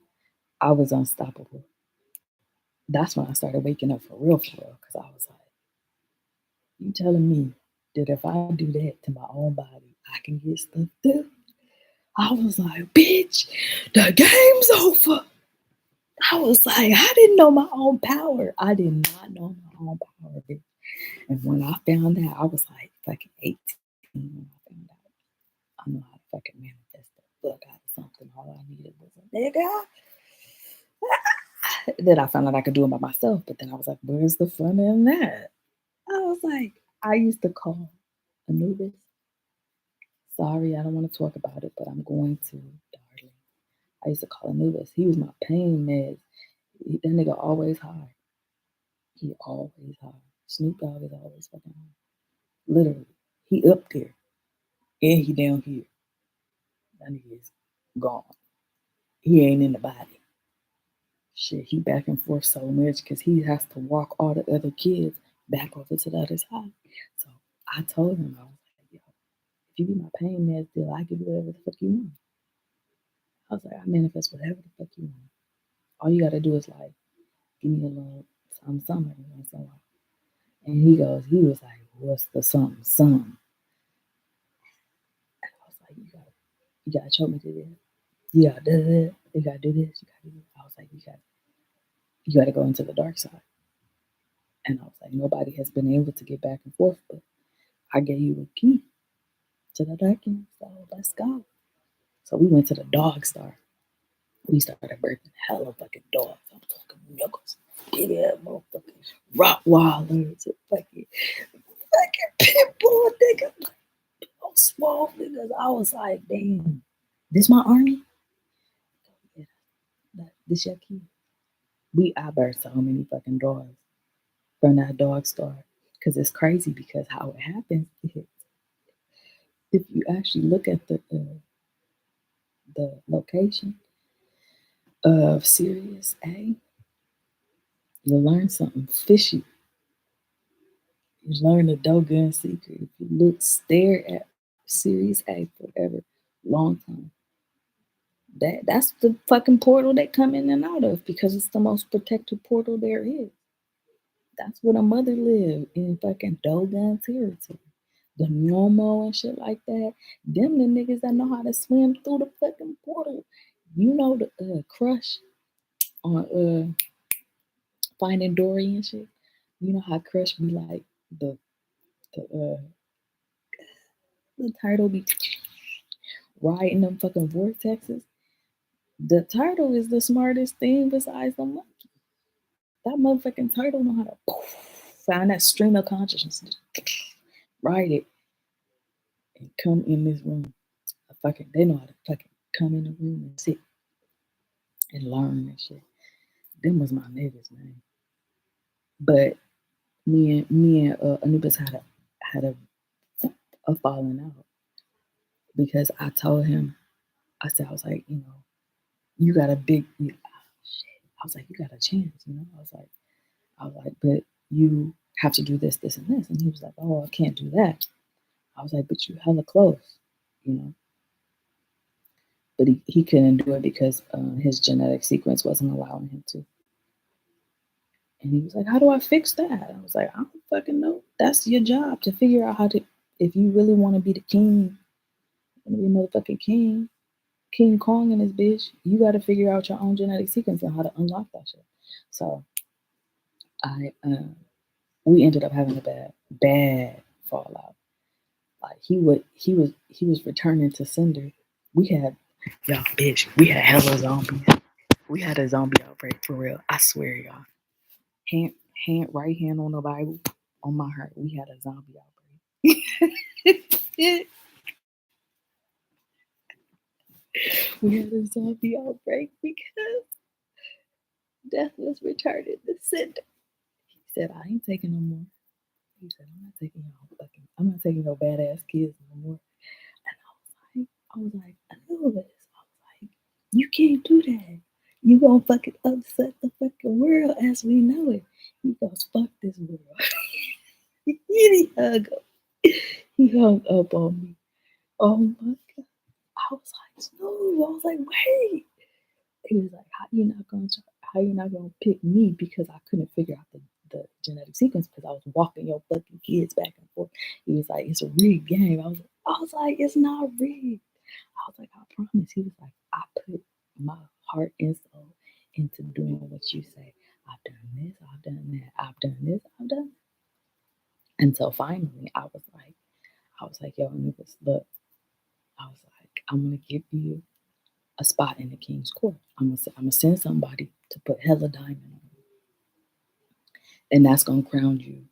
I was unstoppable. That's when I started waking up for real, because I was like, you telling me that if I do that to my own body, I can get stuff through? I was like, bitch, the game's over. I was like, I didn't know my own power. I did not know my own power, bitch. And when I found out, I was like fucking 18 when I found out. I know how to fucking manifest the fuck out of something. All I needed was a nigga. Then I found out I could do it by myself, but then I was like, where's the fun in that? I was like, I used to call Anubis. Sorry, I don't want to talk about it, but I'm going to, darling. I used to call Anubis. He was my pain meds. That nigga always high. He always high. Snoop Dogg is always fucking high. Literally. He up there and he down here. That nigga is gone. He ain't in the body. Shit, he back and forth so much because he has to walk all the other kids back over to the other side. So I told him, I was like, yo, if you be my pain meds deal, I give you whatever the fuck you want. I was like, I manifest whatever the fuck you want. All you gotta do is like give me a little something every once in a while. And he was like, what's the something, something? And I was like, you gotta show me to this. You gotta do this. You gotta do this. You gotta do this. I was like, you gotta go into the dark side. And I was like, nobody has been able to get back and forth, but I gave you a key to the darkness. So let's go. So we went to the dog star. We started birthing hella fucking dogs. I'm talking niggas, big ass motherfucking Rottweilers, and fucking pit bull niggas, oh, small niggas. I was like, damn, this my army? Yeah, this your key. I birthed so many fucking dogs from that dog star. Because it's crazy because how it happens is if you actually look at the location of Sirius A, you'll learn something fishy. You learn the Doggone secret. If you stare at Sirius A forever, long time. That's the fucking portal they come in and out of because it's the most protected portal there is. That's where the mother lived in fucking Doggone territory. The Normo and shit like that. Them the niggas that know how to swim through the fucking portal. You know the crush on Finding Dory and shit. You know how Crush be like the turtle be riding them fucking vortexes. The turtle is the smartest thing besides the monkey. That motherfucking turtle know how to find that stream of consciousness, ride it, and come in this room. They know how to fucking come in the room and sit and learn and shit. Them was my niggas, man. But me and Anubis had a falling out because I told him, I was like, you got a big, shit. I was like, you got a chance, I was like, but you have to do this, this, and this. And he was like, oh, I can't do that. I was like, but you hella close, you know. But he couldn't do it because his genetic sequence wasn't allowing him to. And he was like, how do I fix that? I was like, I don't fucking know. That's your job to figure out how to, if you really want to be the king, want to be a motherfucking king, King Kong and his bitch, you got to figure out your own genetic sequence and how to unlock that shit. So I, we ended up having a bad fallout. Like he was returning to sender. We had y'all bitch. We had hella zombies. We had a zombie outbreak for real. I swear, y'all. Hand right hand on the Bible on my heart. We had a zombie outbreak. We had a zombie outbreak because death was returning to sender. He said, I ain't taking no more. He said, I'm not taking no badass kids no more. And I was like, Anubis, I was like, you can't do that. You gonna fucking upset the fucking world as we know it. He goes, fuck this world. he hung up. He hung up on me. Oh my god. I was like, no. I was like, wait. He was like, how you not gonna pick me because I couldn't figure out the genetic sequence because I was walking your fucking kids back and forth. He was like, it's a rigged game. I was like, it's not rigged. I was like, I promise. He was like, I put my heart and soul into doing what you say. I've done this, I've done that, I've done this, I've done that. And so finally I was like, yo, niggas, look, I was like, I'm gonna give you a spot in the king's court. I'm gonna send somebody to put hella diamond on you. And that's gonna crown you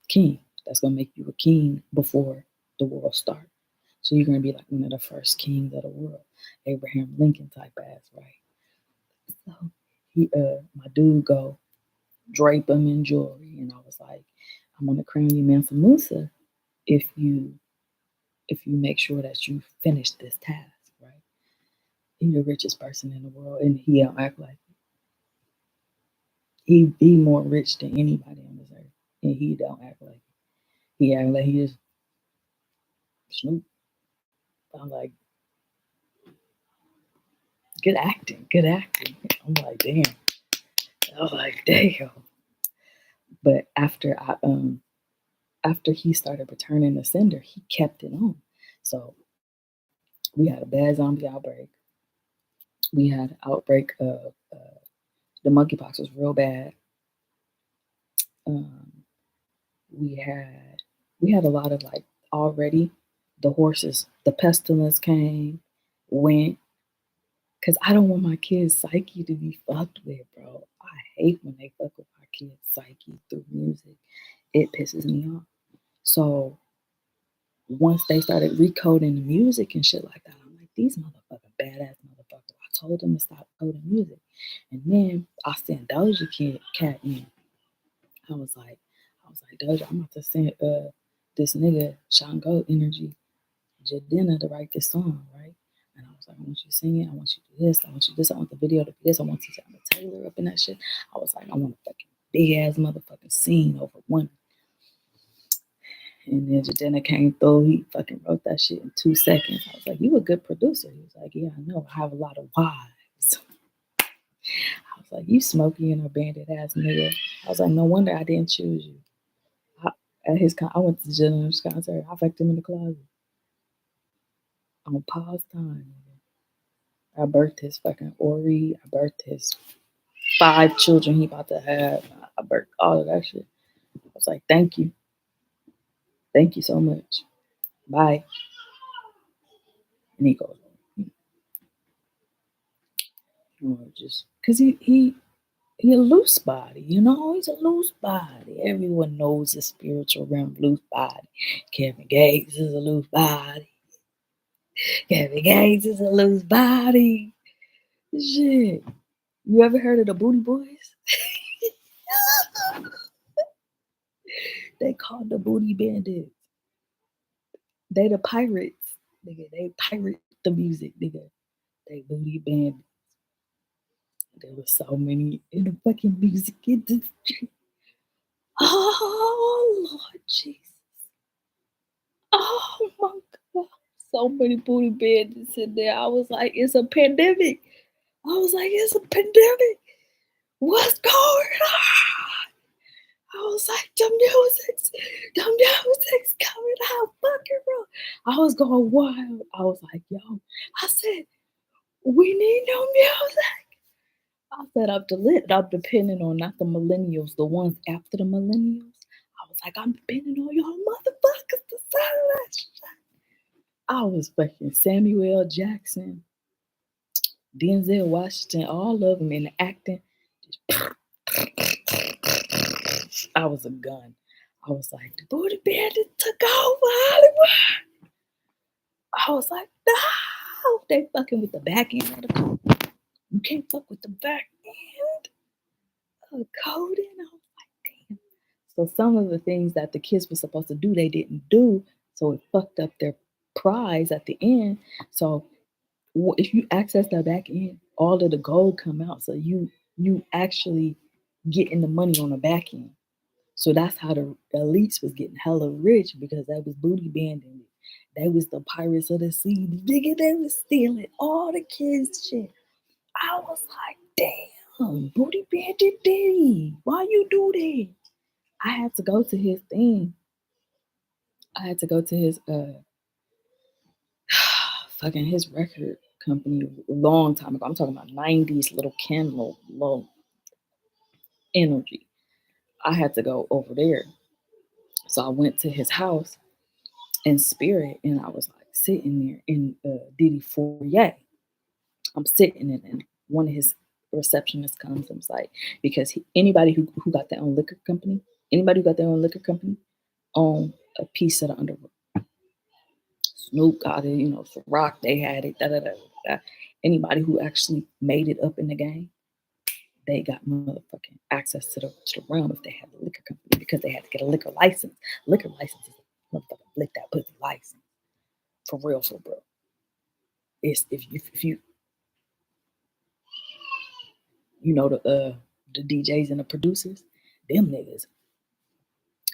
king. That's gonna make you a king before the world starts. So you're gonna be like one of the first kings of the world, Abraham Lincoln type ass, right? So my dude go drape him in jewelry, and I was like, I'm gonna crown you Mansa Musa if you make sure that you finish this task, right? He's the richest person in the world, and he don't act like it. He more rich than anybody on this earth, and he don't act like it. He act like he is Snoop. I'm like, good acting, good acting. I'm like, damn. I was like, damn. But after he started returning the sender, he kept it on. So we had a bad zombie outbreak. We had an outbreak of the monkeypox was real bad. Um, we had we had a lot of like already the horses. The pestilence came, went, because I don't want my kids' psyche to be fucked with, bro. I hate when they fuck with my kids' psyche through music. It pisses me off. So once they started recoding the music and shit like that, I'm like, these motherfucking badass motherfuckers. I told them to stop coding music. And then I sent Cat in. I was like, Doja, I'm about to send this nigga Sean Gold Energy Jadena to write this song, right? And I was like, I want you to sing it. I want you to do this. I want you to do this. I want the video to be this. I want you to have a Taylor up in that shit. I was like, I want a fucking big ass motherfucking scene over one. And then Jadena came through. He fucking wrote that shit in 2 seconds. I was like, you a good producer. He was like, yeah, I know. I have a lot of wives. I was like, you smoky and a bandit ass nigga. I was like, no wonder I didn't choose you. I went to Jadena's concert. I fucked him in the closet on pause time. I birthed his fucking Ori. I birthed his 5 children he about to have. I birthed all of that shit. I was like, thank you. Thank you so much. Bye. And he goes, just because he a loose body, he's a loose body. Everyone knows the spiritual realm, loose body. Kevin Gates is a loose body. Kevin Gates is a loose body. Shit. You ever heard of the Booty Boys? They called the Booty Bandits. They the pirates, nigga. They pirate the music, nigga. They Booty Bandits. There was so many in the fucking music industry. Oh Lord Jesus. Oh my God. So many booty bandits in there. I was like, it's a pandemic. I was like, it's a pandemic. What's going on? I was like, the music's coming out fucking wrong. I was going wild. I was like, yo, I said, we need no music. I said, I'm depending on not the millennials, the ones after the millennials. I was like, I'm depending on y'all motherfuckers to I was fucking Samuel Jackson, Denzel Washington, all of them in the acting. I was a gun. I was like, the Booty Bandit took over Hollywood. I was like, no, they fucking with the back end of the code. You can't fuck with the back end of the coding. I was like, damn. So some of the things that the kids were supposed to do, they didn't do. So it fucked up their prize at the end. So if you access that back end, all of the gold come out. So you actually getting the money on the back end. So that's how the elites was getting hella rich because that was booty banding. They was the pirates of the sea. Nigga, they was stealing all the kids' shit. I was like, damn, booty bandit Diddy, why you do that? I had to go to his thing. I had to go to his fucking his record company a long time ago. I'm talking about 90s little candle low energy. I had to go over there. So I went to his house in spirit and I was like sitting there in Diddy foyer. I'm sitting in and one of his receptionists comes and was like, because anybody who got their own liquor company, anybody who got their own liquor company own a piece of the underworld. Snoop got it, Ciroc, they had it, da da da da. Anybody who actually made it up in the game, they got motherfucking access to the realm if they had the liquor company because they had to get a liquor license. Liquor license is a motherfucking lick that pussy license. For real, for bro. It's if you know the DJs and the producers, them niggas.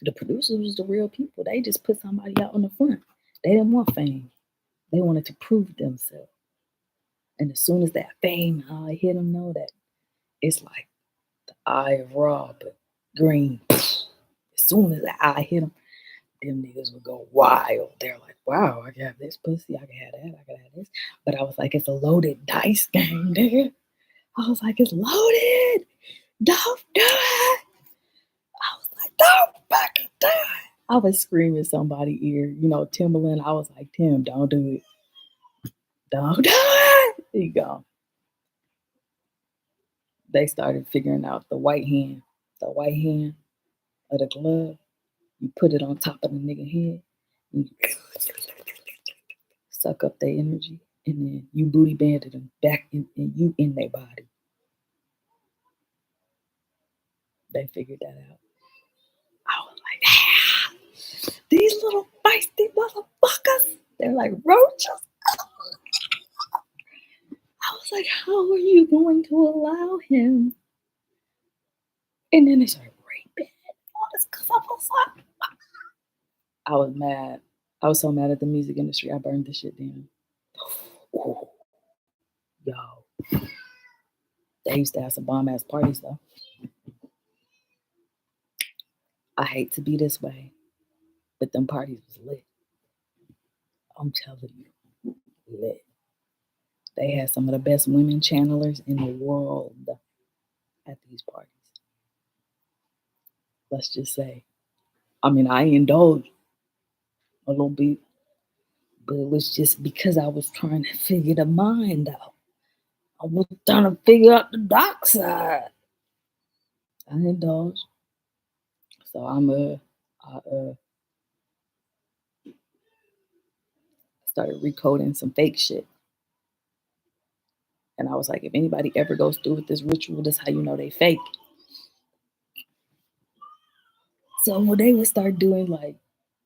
The producers was the real people. They just put somebody out on the front. They didn't want fame. They wanted to prove themselves. And as soon as that fame hit them, know that it's like the eye of Ra, but green. As soon as the eye hit them niggas would go wild. They're like, wow, I can have this pussy, I can have that, I can have this. But I was like, it's a loaded dice game, nigga. I was like, it's loaded. Don't do it. I was like, don't fucking do it. I was screaming somebody's ear, Timberland. I was like, Tim, don't do it. Don't do it. There you go. They started figuring out the white hand of the glove. You put it on top of the nigga head. You suck up their energy, and then you booty banded them back and you in their body. They figured that out. I was like, these little feisty motherfuckers. They're like roaches. I was like, how are you going to allow him? And then they started raping all this stuff. I was mad. I was so mad at the music industry. I burned this shit down. Ooh, yo, they used to have some bomb ass parties though. I hate to be this way, but them parties was lit. I'm telling you, lit. They had some of the best women channelers in the world at these parties. Let's just say. I mean, I indulged a little bit, but it was just because I was trying to figure the mind out. I was trying to figure out the dark side. I indulged. So I started recoding some fake shit. And I was like, if anybody ever goes through with this ritual, this is how you know they fake. So when they would start doing like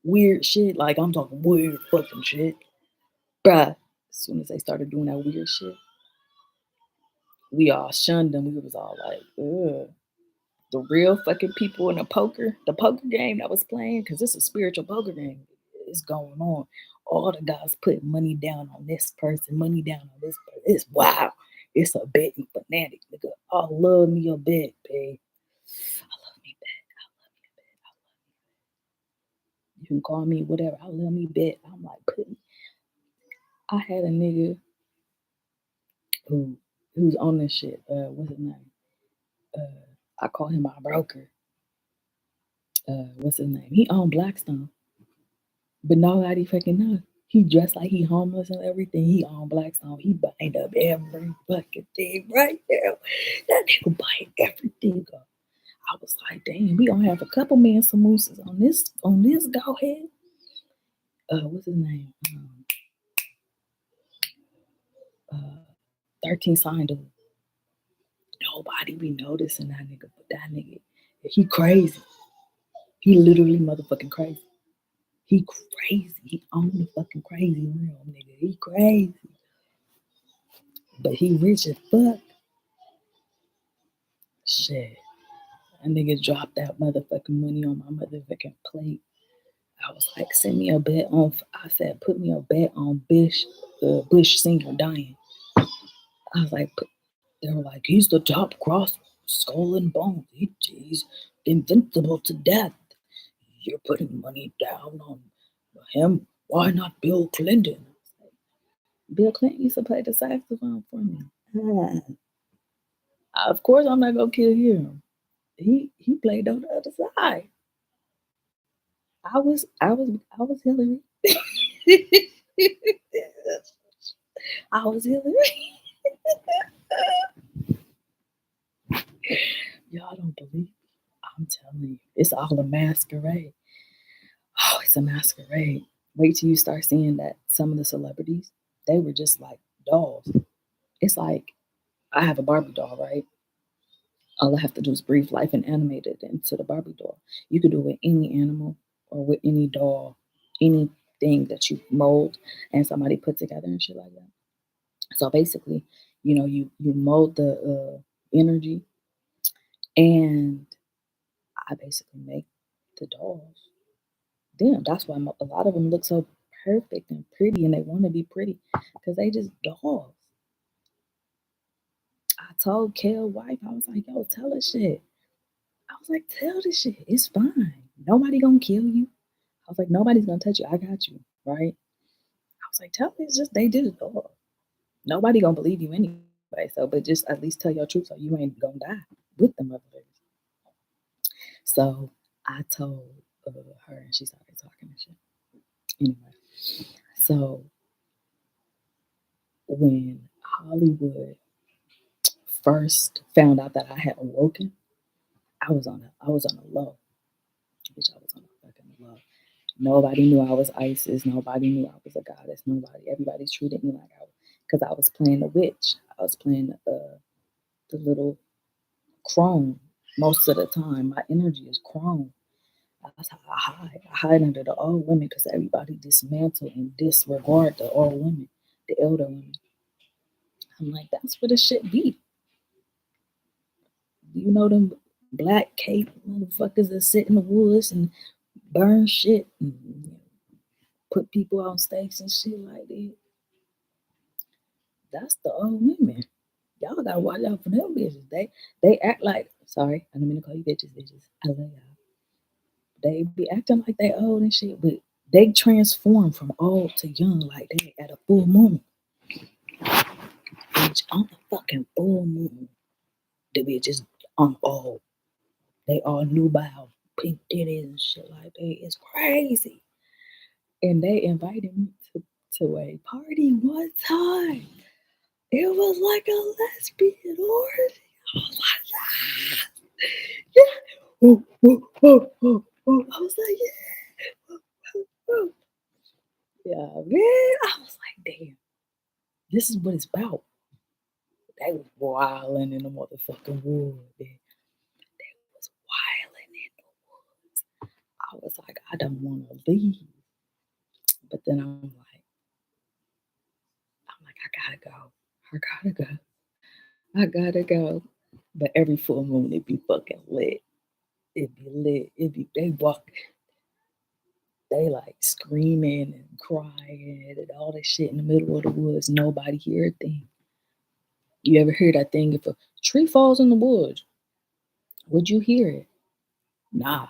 weird shit, like I'm talking weird fucking shit, bruh, as soon as they started doing that weird shit, we all shunned them. We was all like, ugh. The real fucking people in the poker game that was playing, because it's a spiritual poker game, is going on. All the guys put money down on this person, money down on this person. It's wow. It's a betting fanatic, nigga. I love me a bet, babe. I love me bet. I love me bet. I love me. You can call me whatever. I love me bet. I'm like putting. I had a nigga who's on this shit. What's his name? I call him my broker. What's his name? He owned Blackstone. But nobody fucking know. He dressed like he homeless and everything. He on Blackstone. He buying up every fucking thing right now. That nigga buying everything up. I was like, damn, we gonna have a couple man samosas on this go ahead. What's his name? Uh 13 signed dude. Nobody be noticing that nigga, but that nigga, he crazy. He literally motherfucking crazy. He crazy. He on the fucking crazy realm, nigga. He crazy. But he rich as fuck. Shit. That nigga dropped that motherfucking money on my motherfucking plate. I was like, send me a bet on. I said, put me a bet on Bush Senior dying. I was like, they were like, he's the top cross skull and bones. He's invincible to death. You're putting money down on him. Why not Bill Clinton? Bill Clinton used to play the saxophone for me. Of course, I'm not gonna kill him. He played on the other side. I was Hillary. I was Hillary. Y'all don't believe me. I'm telling you, it's all a masquerade. Oh, it's a masquerade. Wait till you start seeing that some of the celebrities, they were just like dolls. It's like I have a Barbie doll, right? All I have to do is breathe life and animate it into the Barbie doll. You could do it with any animal or with any doll, anything that you mold and somebody put together and shit like that. So basically, you mold the energy, and I basically make the dolls. Them. That's why a lot of them look so perfect and pretty, and they want to be pretty because they just dolls. I told Kel wife, I was like, yo, tell her shit. I was like, tell this shit. It's fine. Nobody gonna kill you. I was like, nobody's gonna touch you. I got you, right? I was like, tell me, it's just they just dog. Nobody gonna believe you anyway. So, but just at least tell your truth so you ain't gonna die with the motherfuckers. So I told her, and she started talking and shit. Anyway, so when Hollywood first found out that I had awoken, I was on a low. Bitch, I was on a fucking low. Nobody knew I was ISIS. Nobody knew I was a goddess. Everybody treated me like I was, because I was playing the witch. I was playing the little crone most of the time. My energy is crone. That's how I hide. I hide under the old women because everybody dismantle and disregard the old women, the elder women. I'm like, that's where the shit be. You know them black cape motherfuckers that sit in the woods and burn shit and put people on stakes and shit like that. That's the old women. Y'all gotta watch out for them bitches. They act like, sorry, I didn't mean to call you bitches, bitches. I love y'all. They be acting like they old and shit, but they transform from old to young like that at a full moon. Bitch, on the fucking full moon. The bitches on old. They all nubile, pink titties and shit like that. It's crazy. And they invited me to a party one time. It was like a lesbian orgy. I was like, yeah, yeah. Ooh, ooh, ooh, ooh, ooh. I was like, yeah, ooh, ooh, ooh. Yeah, man. I was like, damn, this is what it's about. They was wilding in the motherfucking woods. Man. They was wilding in the woods. I was like, I don't want to leave. But then I'm like, I gotta go. I gotta go. I gotta go. But every full moon, it be fucking lit. It be lit. They like screaming and crying and all that shit in the middle of the woods. Nobody hear a thing. You ever hear that thing? If a tree falls in the woods, would you hear it? Nah.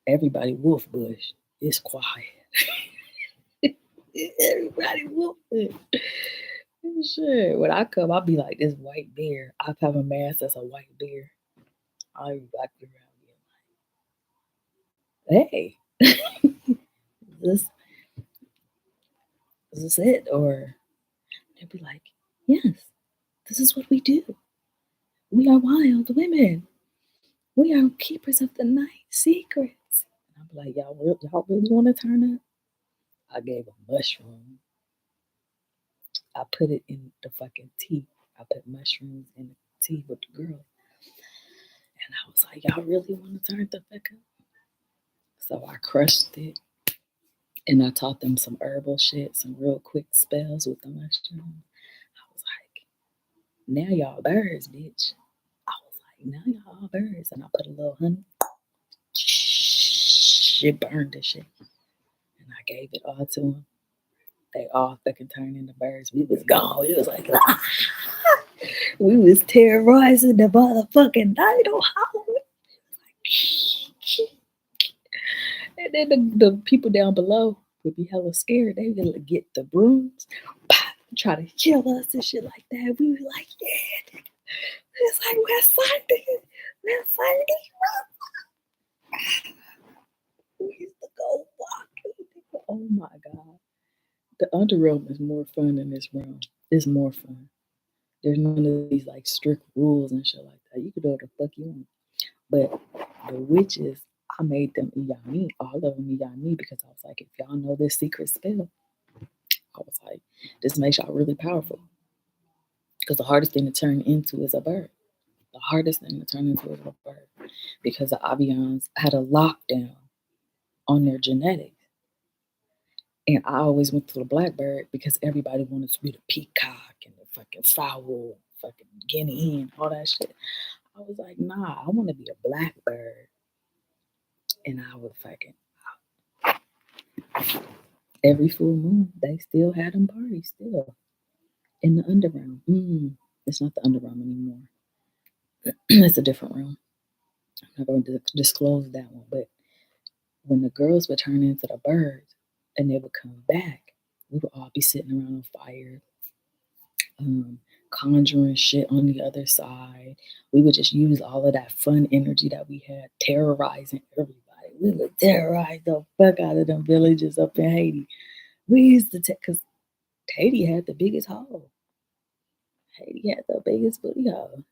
Everybody wolf bush. It's quiet. Everybody wolf bush. Sure. When I come, I'll be like this white bear. I have a mask that's a white bear. I'll be walking around being like, hey. is this it? Or they'd be like, yes, this is what we do. We are wild women. We are keepers of the night secrets. And I'd be like, y'all really want to turn up? I gave a mushroom. I put it in the fucking tea. I put mushrooms in the tea with the girl. And I was like, y'all really want to turn the fuck up? So I crushed it and I taught them some herbal shit, some real quick spells with the mushroom. I was like, now y'all birds, bitch. I was like, now y'all all birds. And I put a little honey. Shit burned the shit. And I gave it all to them. They all fucking turned into birds. We was gone. It was like, ah. We was terrorizing the motherfucking night on Halloween. And then the people down below would be hella scared. They would get the brooms, try to kill us and shit like that. We were like, yeah. It's like West Side, West Side. We used to go walking. Oh my God. The underrealm is more fun than this realm. It's more fun. There's none of these like strict rules and shit like that. You can do what the fuck you want. But the witches, I made them Iyani, all of them Iyani, because I was like, if y'all know this secret spell, I was like, this makes y'all really powerful. Because the hardest thing to turn into is a bird. The hardest thing to turn into is a bird. Because the Avians had a lockdown on their genetics. And I always went to the blackbird because everybody wanted to be the peacock and the fucking fowl, fucking guinea hen, all that shit. I was like, nah, I want to be a blackbird. And I would fucking every full moon, they still had them parties still in the underground. It's not the underground anymore. It's a different room. I'm not going to disclose that one. But when the girls would turn into the birds and they would come back, we would all be sitting around a fire, conjuring shit on the other side. We would just use all of that fun energy that we had, terrorizing everybody. We would terrorize the fuck out of them villages up in Haiti. We used to take, because Haiti had the biggest hole. Haiti had the biggest booty hole.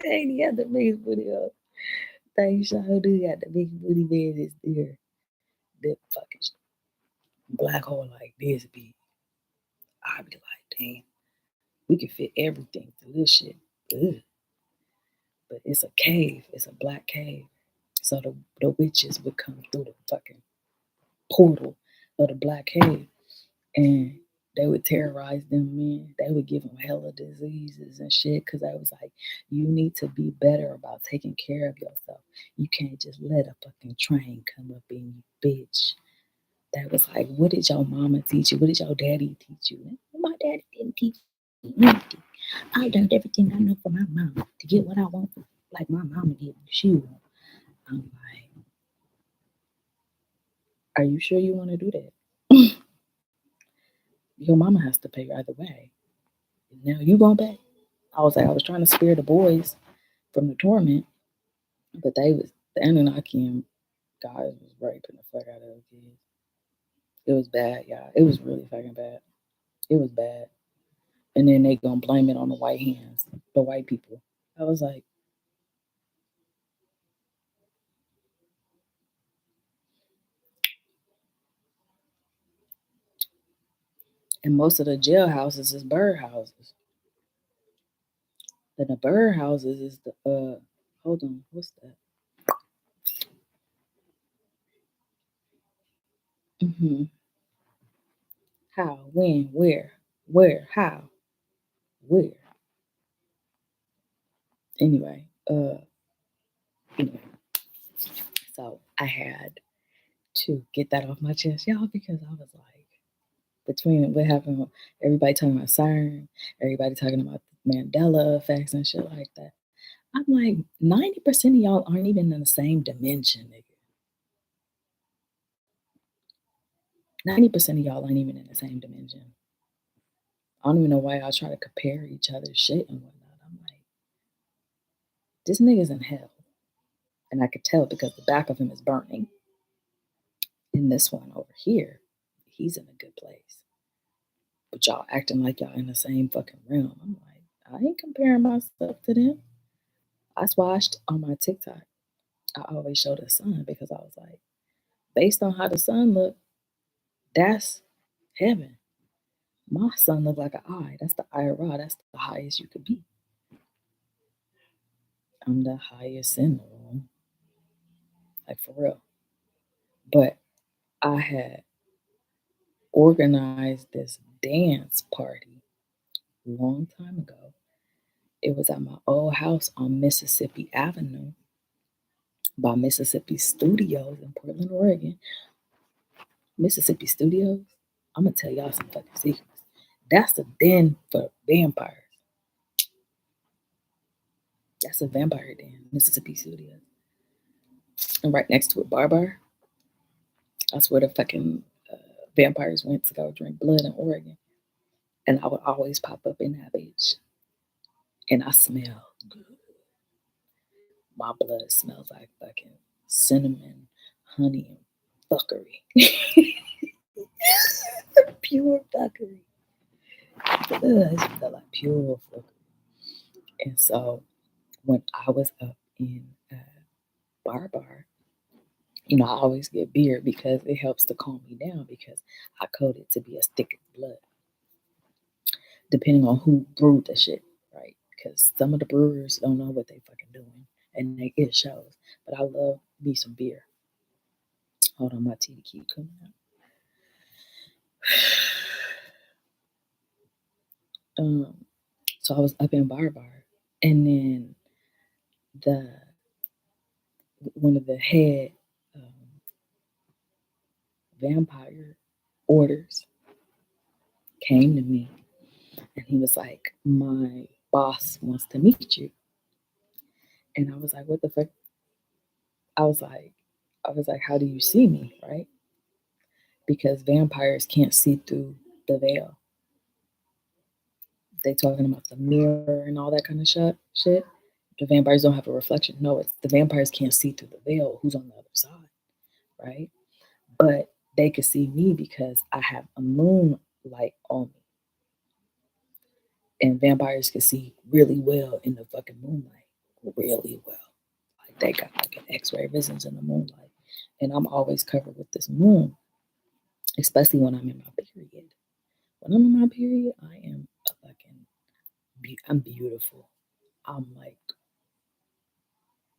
Haiti had the biggest booty hole. They sure do got the biggest booty bed is there. That fucking black hole like this big. I'd be like, damn, we can fit everything through this shit. Ugh. But it's a cave. It's a black cave. So the witches would come through the fucking portal of the black cave and they would terrorize them men. They would give them hella diseases and shit because I was like, you need to be better about taking care of yourself. You can't just let a fucking train come up in you, bitch. That was like, what did your mama teach you? What did your daddy teach you? My daddy didn't teach me anything. I learned everything I know from my mom to get what I want, like my mama did. She want. I'm like, are you sure you want to do that? Your mama has to pay either way. Now you gonna pay. I was like, I was trying to spare the boys from the torment, but the Anunnaki guys was raping the fuck out of the kids. It was bad, y'all. It was really fucking bad. It was bad. And then they gonna blame it on the white hands, the white people. I was like, and most of the jail houses is bird houses. And the bird houses is the hold on, what's that? Mm-hmm. How, when, where, how, where. Anyway, anyway, so I had to get that off my chest, y'all, because I was like, between what happened, everybody talking about CERN, everybody talking about Mandela effects and shit like that. I'm like, 90% of y'all aren't even in the same dimension, nigga. 90% of y'all aren't even in the same dimension. I don't even know why y'all try to compare each other's shit and whatnot. I'm like, this nigga's in hell. And I could tell because the back of him is burning. And this one over here, he's in a good place. But y'all acting like y'all in the same fucking realm. I'm like, I ain't comparing myself to them. That's why on my TikTok, I always show the sun because I was like, based on how the sun look, that's heaven. My sun look like an eye. That's the eye of Ra. That's the highest you could be. I'm the highest in the room, like for real. But I had organized this dance party a long time ago. It was at my old house on Mississippi Avenue by Mississippi Studios in Portland, Oregon. Mississippi Studios, I'm gonna tell y'all some fucking secrets. That's a den for vampires. That's a vampire den, Mississippi Studios. And right next to it, Bar. That's where the fucking vampires went to go drink blood in Oregon. And I would always pop up in that bitch. And I smell good. My blood smells like fucking cinnamon, honey, and fuckery. Pure fuckery. It smell like pure fuckery. And so when I was up in Bar, I always get beer because it helps to calm me down because I code it to be as thick as blood, depending on who brewed the shit, right? Because some of the brewers don't know what they fucking doing, and it shows. But I love me some beer. Hold on, my tea keep coming out. So I was up in Bar, and then the one of the head vampire orders came to me, and he was like, "My boss wants to meet you." And I was like, "What the fuck?" I was like, "How do you see me?" Right? Because vampires can't see through the veil. They talking about the mirror and all that kind of shit. The vampires don't have a reflection. No, it's the vampires can't see through the veil who's on the other side, right? But they could see me because I have a moonlight on me. And vampires can see really well in the fucking moonlight. Really well. Like they got like an X-ray visions in the moonlight. And I'm always covered with this moon, especially when I'm in my period. When I'm in my period, I am I'm beautiful. I'm like,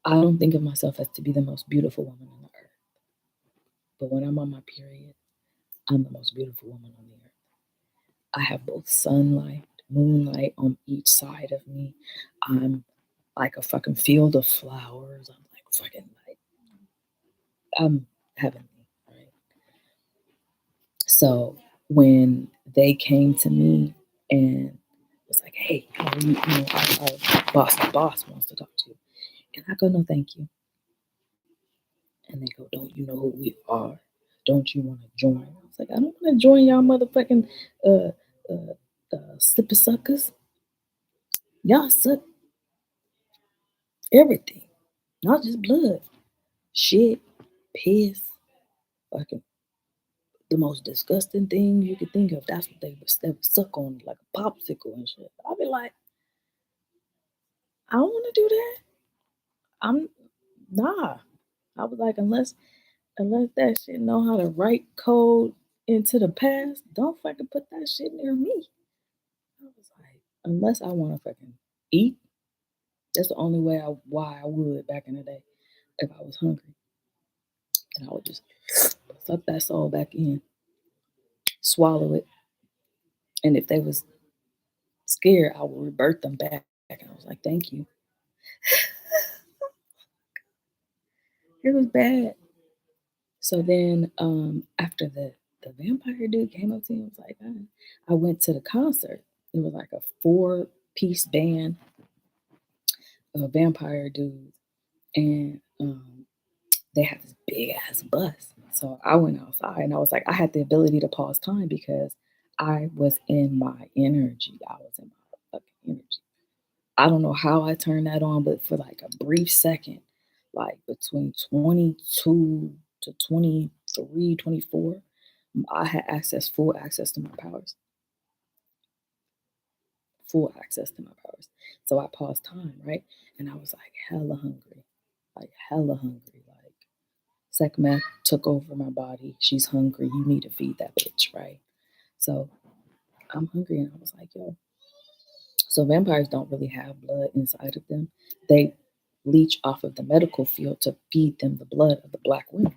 I don't think of myself as to be the most beautiful woman on the earth. But when I'm on my period, I'm the most beautiful woman on the earth. I have both sunlight, moonlight on each side of me. I'm like a fucking field of flowers. I'm like fucking like, I'm heavenly, right? So when they came to me and was like, "Hey, how are you? Our boss wants to talk to you." And I go, "No, thank you." And they go, "Don't you know who we are? Don't you want to join?" I was like, "I don't want to join y'all motherfucking uh, slipper suckers. Y'all suck everything, not just blood, shit, piss, fucking the most disgusting thing you could think of. That's what they would suck on like a popsicle and shit." I'd be like, "I don't want to do that. I'm nah." I was like, unless that shit know how to write code into the past, don't fucking put that shit near me. I was like, unless I want to fucking eat, that's the only way why I would back in the day if I was hungry, and I would just suck that soul back in, swallow it, and if they was scared, I would rebirth them back. And I was like, thank you. It was bad. So then after the vampire dude came up to me and was like, I went to the concert. It was like a 4-piece band of vampire dudes. And they had this big ass bus. So I went outside and I was like, I had the ability to pause time because I was in my energy. I was in my fucking energy. I don't know how I turned that on, but for like a brief second, like between 22 to 23, 23, 24, I had full access to my powers. Full access to my powers. So I paused time, right? And I was like hella hungry. Like hella hungry. Like Sekhmet took over my body. She's hungry. You need to feed that bitch, right? So I'm hungry and I was like, yo. So vampires don't really have blood inside of them. They leech off of the medical field to feed them the blood of the black women.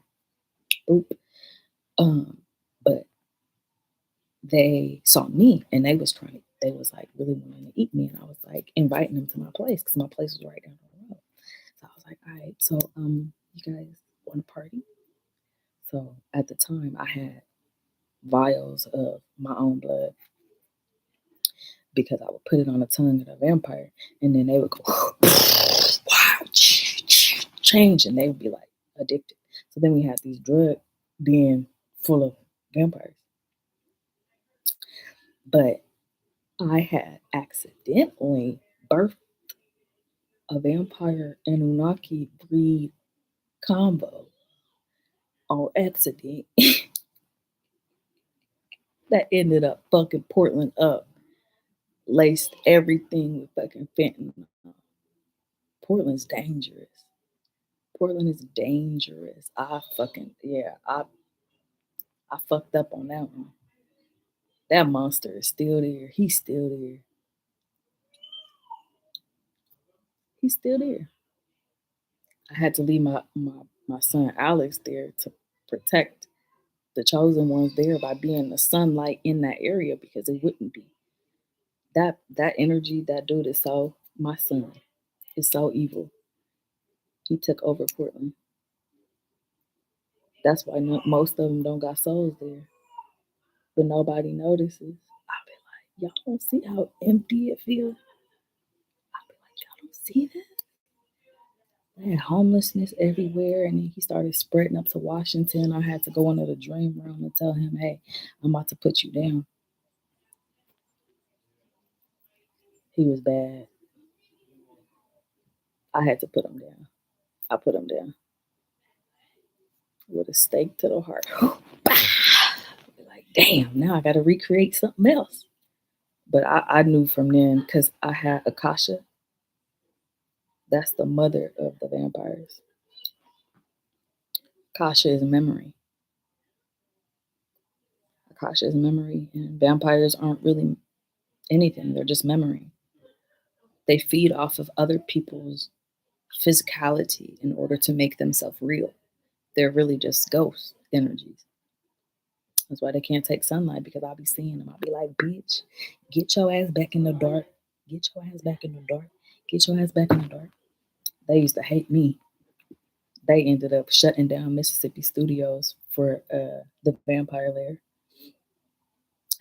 Oop. But they saw me and they was like really wanting to eat me. And I was like inviting them to my place because my place was right down the road. So I was like, all right, so you guys want to party? So at the time I had vials of my own blood because I would put it on the tongue of the vampire and then they would go wow, change and they would be like addicted. So then we had these drugs being full of vampires. But I had accidentally birthed a vampire Anunnaki breed combo on accident that ended up fucking Portland up, laced everything with fucking fentanyl. Portland's dangerous. Portland is dangerous. I fucked up on that one. That monster is still there. He's still there. He's still there. I had to leave my son Alex there to protect the chosen ones there by being the sunlight in that area because it wouldn't be. That energy, that dude is so my son is so evil. He took over Portland. That's why most of them don't got souls there, but nobody notices. I'll be like, y'all don't see how empty it feels. I'll be like, y'all don't see that? They had homelessness everywhere, and then he started spreading up to Washington. I had to go into the dream room and tell him, "Hey, I'm about to put you down." He was bad. I had to put him down. I put him down with a stake to the heart. Like, damn, now I got to recreate something else. But I knew from then because I had Akasha. That's the mother of the vampires. Akasha is memory. Akasha is memory, and vampires aren't really anything. They're just memory. They feed off of other people's physicality in order to make themselves real. They're really just ghost energies. That's why they can't take sunlight because I'll be seeing them. I'll be like, bitch, get your ass back in the dark. Get your ass back in the dark. Get your ass back in the dark. They used to hate me. They ended up shutting down Mississippi Studios for the Vampire Lair.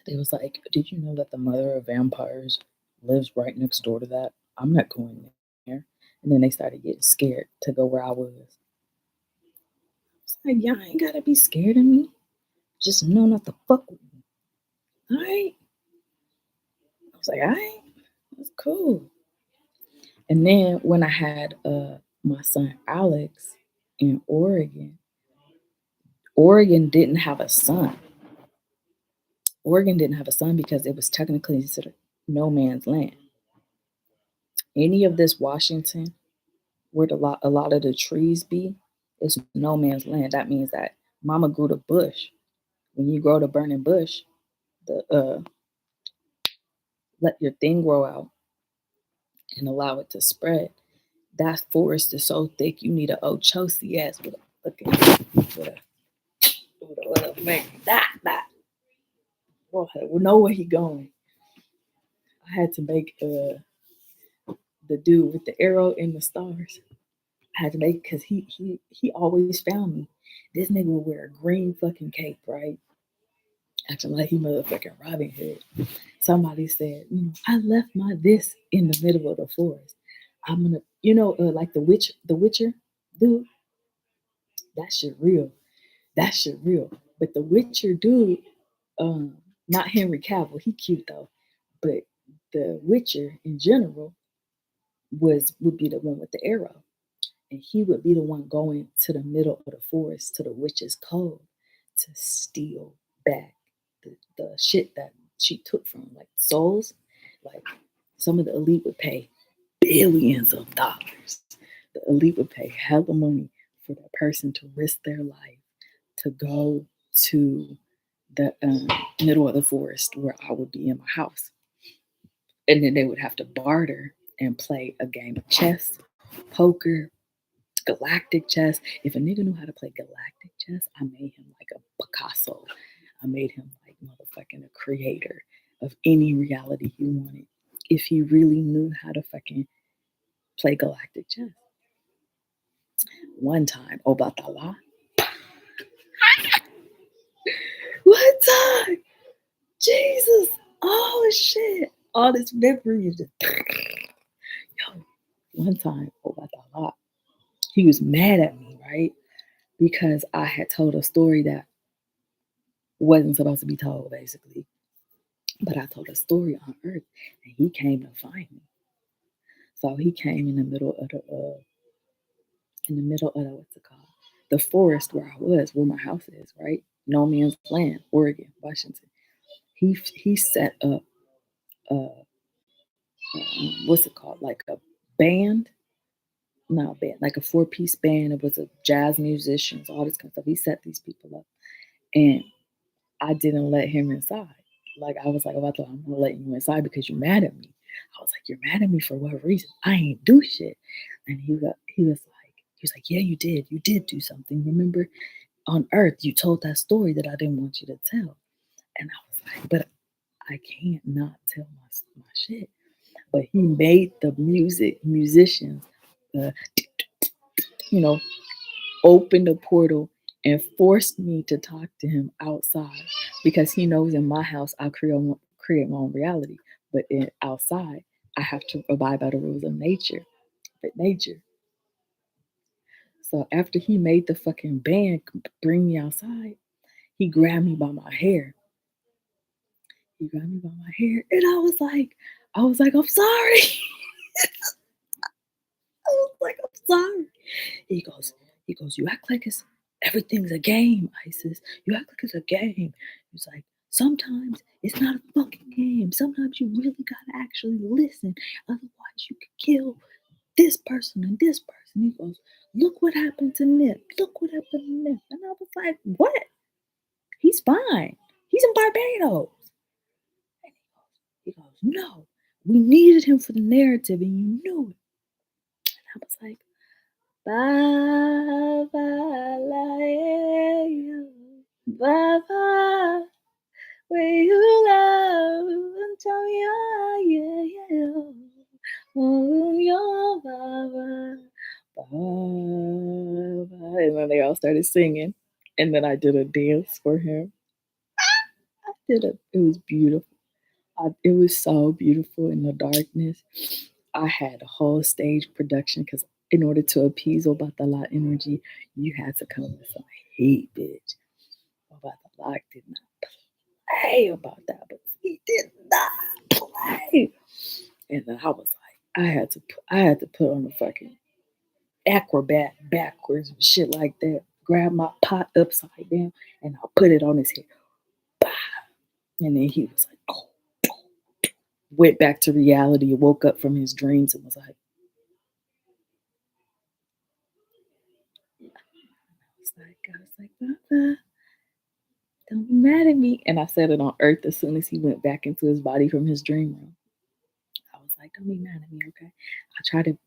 They was like, did you know that the mother of vampires lives right next door to that? I'm not going there. And then they started getting scared to go where I was. It's like, y'all ain't gotta be scared of me. Just know not to fuck with me. All right. I was like, all right, that's cool. And then when I had my son Alex in Oregon, Oregon didn't have a sun. Oregon didn't have a sun because it was technically considered no man's land. Any of this Washington, where a lot of the trees be, is no man's land. That means that mama grew the bush. When you grow the burning bush, the let your thing grow out and allow it to spread. That forest is so thick you need an Ochosi ass with a fucking with a thing. That. Boy, we know where he going. I had to make the dude with the arrow and the stars. I had to make because he always found me. This nigga would wear a green fucking cape, right? Acting like he motherfucking Robin Hood. Somebody said, I left my this in the middle of the forest. I'm gonna, like the Witcher dude. That shit real. That shit real. But the Witcher dude, not Henry Cavill, he cute though. But the Witcher in general would be the one with the arrow. And he would be the one going to the middle of the forest to the witch's cove to steal back the shit that she took from them, like souls. Like some of the elite would pay billions of dollars. The elite would pay hella money for that person to risk their life to go to the middle of the forest where I would be in my house. And then they would have to barter and play a game of chess, poker, galactic chess. If a nigga knew how to play galactic chess, I made him like a Picasso. I made him like motherfucking a creator of any reality he wanted. If he really knew how to fucking play galactic chess. One time, Obatala. One time, Jesus. Oh shit. All this memory is just yo. One time, Obatala. He was mad at me, right? Because I had told a story that wasn't supposed to be told, basically. But I told a story on Earth, and he came to find me. So he came in the middle of the what's it called, the forest where I was, where my house is, right? No man's land, Oregon, Washington. He set up what's it called, like a band, not a band, like a four-piece band. It was a jazz musicians, all this kind of stuff. He set these people up, and I didn't let him inside. Like I was like, oh, I thought I'm gonna let you inside because you're mad at me. I was like, you're mad at me for what reason? I ain't do shit. And he was like, yeah, you did. You did do something. Remember, on Earth, you told that story that I didn't want you to tell. And I was like, but I can't not tell my shit. But he made the musicians, uh, you know, open the portal and forced me to talk to him outside because he knows in my house I create my own reality, but outside I have to abide by the rules of nature. But nature. So after he made the fucking band bring me outside, he grabbed me by my hair. He grabbed me by my hair, and I was like, I'm sorry. I was like, I'm sorry. He goes, you act like everything's a game, Isis. You act like it's a game. He's like, sometimes it's not a fucking game. Sometimes you really gotta actually listen. Otherwise, you could kill this person and this person. He goes, look what happened to Nip. Look what happened to Nip. And I was like, what? He's fine. He's in Barbados. And he goes, no, we needed him for the narrative and you knew it. And I was like, Baba la Baba, where you love and tell me oh your Baba, Baba. And then they all started singing. And then I did a dance for him. It was beautiful. It was so beautiful in the darkness. I had a whole stage production because in order to appease Obatala energy, you had to come with some heat, bitch. Obatala did not play about that, but he did not play. And then I was like, I had to put on the fucking acrobat backwards and shit like that. Grab my pot upside down and I'll put it on his head. Bah! And then he was like, oh, went back to reality, woke up from his dreams and was like, I was like, Papa, don't be mad at me. And I said it on Earth as soon as he went back into his body from his dream room. I was like, don't be mad at me, okay? I try to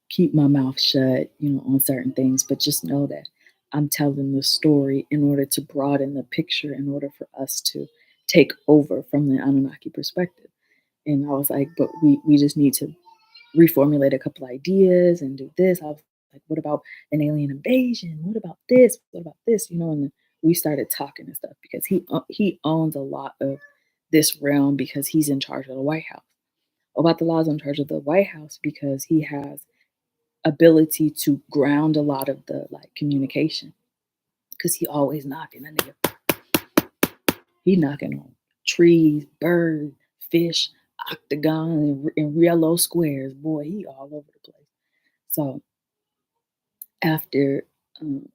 keep my mouth shut, on certain things, but just know that I'm telling the story in order to broaden the picture, in order for us to take over from the Anunnaki perspective. And I was like, but we just need to reformulate a couple ideas and do this. I was like, what about an alien invasion? What about this? What about this? And then we started talking and stuff because he owns a lot of this realm because he's in charge of the White House. About the laws in charge of the White House because he has ability to ground a lot of the like communication because he always knocking. That nigga, he knocking on trees, birds, fish, octagon, and yellow squares. Boy, he all over the place. So after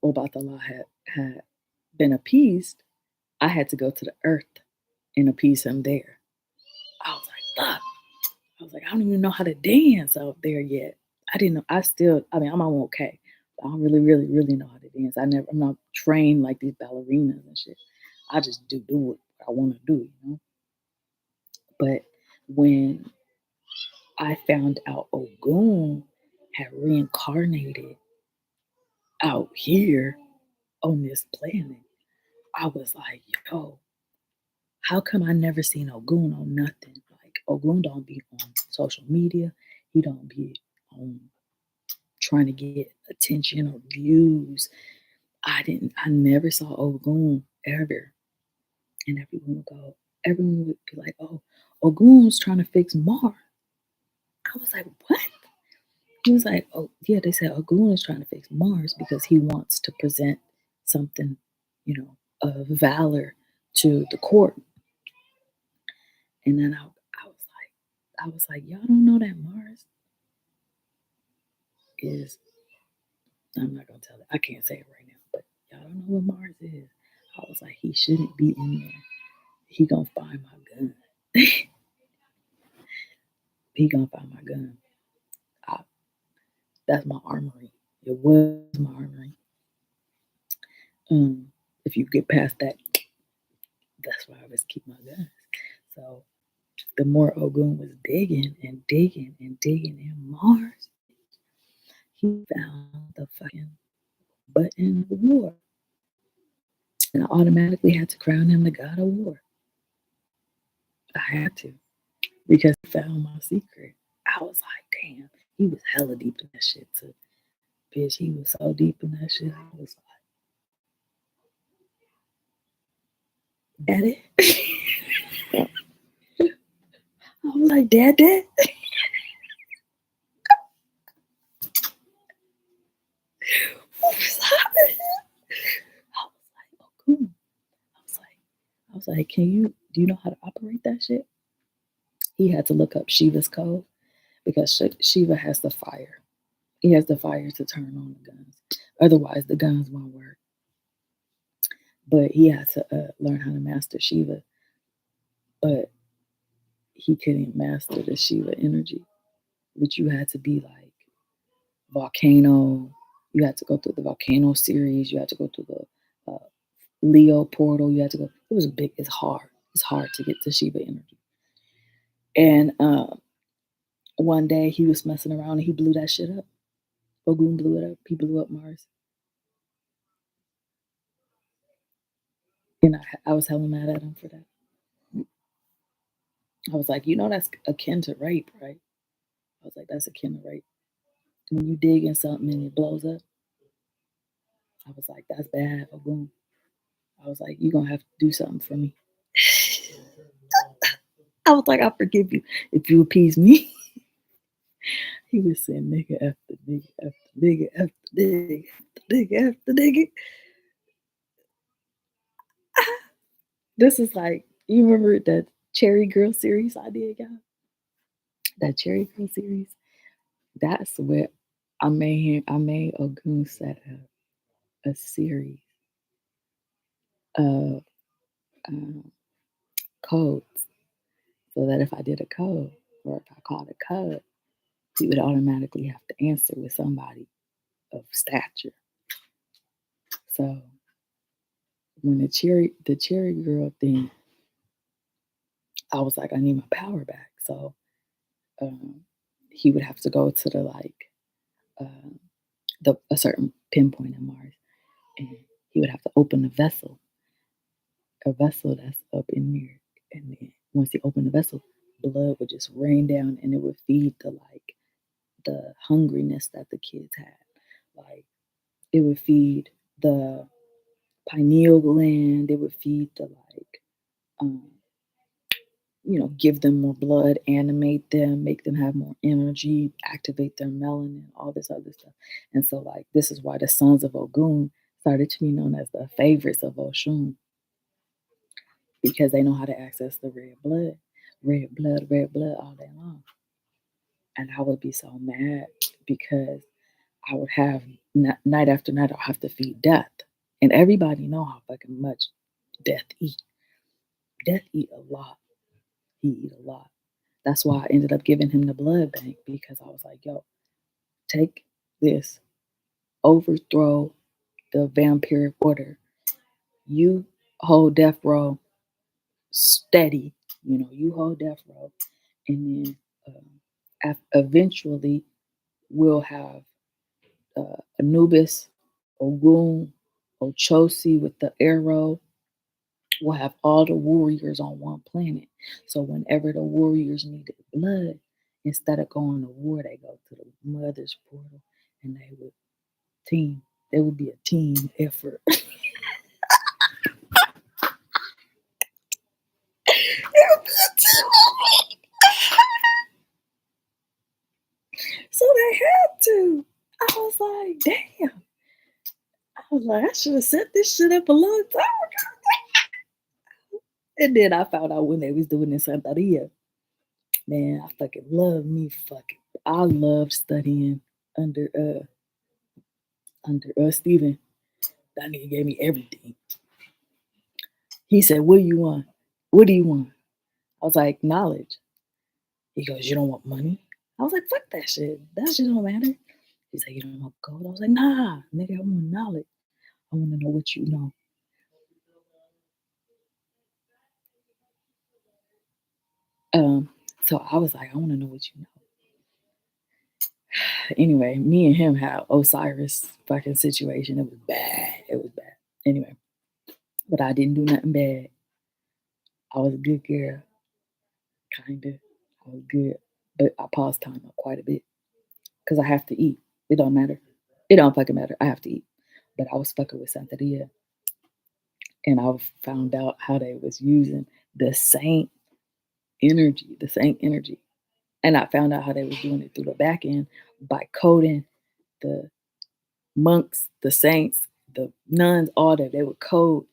Obatala had been appeased, I had to go to the earth and appease him there. I was like, fuck. I was like, I don't even know how to dance out there yet. I didn't know. I mean, I'm okay. But I don't really, really, really know how to dance. I'm not trained like these ballerinas and shit. I just do what I want to do, you know? But when I found out Ogun had reincarnated out here on this planet, I was like, yo, how come I never seen Ogun on nothing? Like Ogun don't be on social media. He don't be on trying to get attention or views. I never saw Ogun ever. And everyone would be like, oh, Ogun's trying to fix Mars. I was like, what? He was like, oh, yeah, they said Ogun is trying to fix Mars because he wants to present something, of valor to the court. And then I was like, y'all don't know that Mars is, I'm not going to tell it. I can't say it right now, but y'all don't know what Mars is. I was like, he shouldn't be in there. He going to find my gun. He going to find my gun. I, that's my armory. It was my armory. If you get past that, that's why I always keep my guns. So the more Ogun was digging and digging and digging in Mars, he found the fucking button of war. And I automatically had to crown him the god of war. I had to because he found my secret. I was like, damn, he was hella deep in that shit too. Bitch, he was so deep in that shit. I was like, Daddy? I was like, Dad? What was happening? I was like, oh, cool. I was like, do you know how to operate that shit? He had to look up Shiva's code because Shiva has the fire. He has the fire to turn on the guns. Otherwise, the guns won't work. But he had to learn how to master Shiva. But he couldn't master the Shiva energy, which you had to be like volcano. You had to go through the volcano series. You had to go through the Leo portal. You had to go. It was big. It's hard. It's hard to get to Shiva energy. And one day he was messing around and he blew that shit up. Ogun blew it up. He blew up Mars. And I was hella mad at him for that. I was like, that's akin to rape, right? I was like, that's akin to rape. When you dig in something and it blows up, I was like, that's bad, Ogun. I was like, you're going to have to do something for me. I was like, I forgive you if you appease me. He was saying nigga after nigga after nigga after nigga after nigga after nigga. This is like, you remember that Cherry Girl series I did, y'all? That Cherry Girl series? That's what I made Ogun set up a series of codes so that if I did a code or if I called a code, he would automatically have to answer with somebody of stature. So when the cherry girl thing, I was like, I need my power back. So um, he would have to go to the uh, a certain pinpoint in Mars, and he would have to open a vessel that's up in there, and then once he opened the vessel, blood would just rain down, and it would feed the hungriness that the kids had. Like it would feed the pineal gland. It would feed the um, give them more blood, animate them, make them have more energy, activate their melanin, all this other stuff. And so, like, this is why the sons of Ogun started to be known as the favorites of Oshun because they know how to access the red blood all day long. And I would be so mad because I would have night after night, I'll have to feed death. And everybody know how fucking much Death eat. Death eat a lot. He eat a lot. That's why I ended up giving him the blood bank because I was like, yo, take this, overthrow the vampiric order. You hold death row steady. You hold death row, and then eventually we'll have Anubis, Ogun, Ochosi with the arrow. We'll have all the warriors on one planet. So whenever the warriors needed blood, instead of going to war, they go to the mother's portal and they would team. There would be a team effort. So they had to. I was like, damn. I was like, I should have set this shit up a long time ago. And then I found out when they was doing it in Santeria. Man, I fucking love me fucking. I love studying under Stephen. That nigga gave me everything. He said, what do you want? What do you want? I was like, knowledge. He goes, you don't want money? I was like, fuck that shit. That shit don't matter. He's like, you don't want gold? I was like, nah, nigga, I want knowledge. I want to know what you know. So I was like, I want to know what you know. Anyway, me and him had Osiris fucking situation. It was bad. It was bad. Anyway, but I didn't do nothing bad. I was a good girl, kinda. I was good, but I paused time up quite a bit because I have to eat. It don't matter. It don't fucking matter. I have to eat. But I was fucking with Santeria, and I found out how they was using the same energy, and I found out how they was doing it through the back end by coding the monks, the saints, the nuns, all that. They would code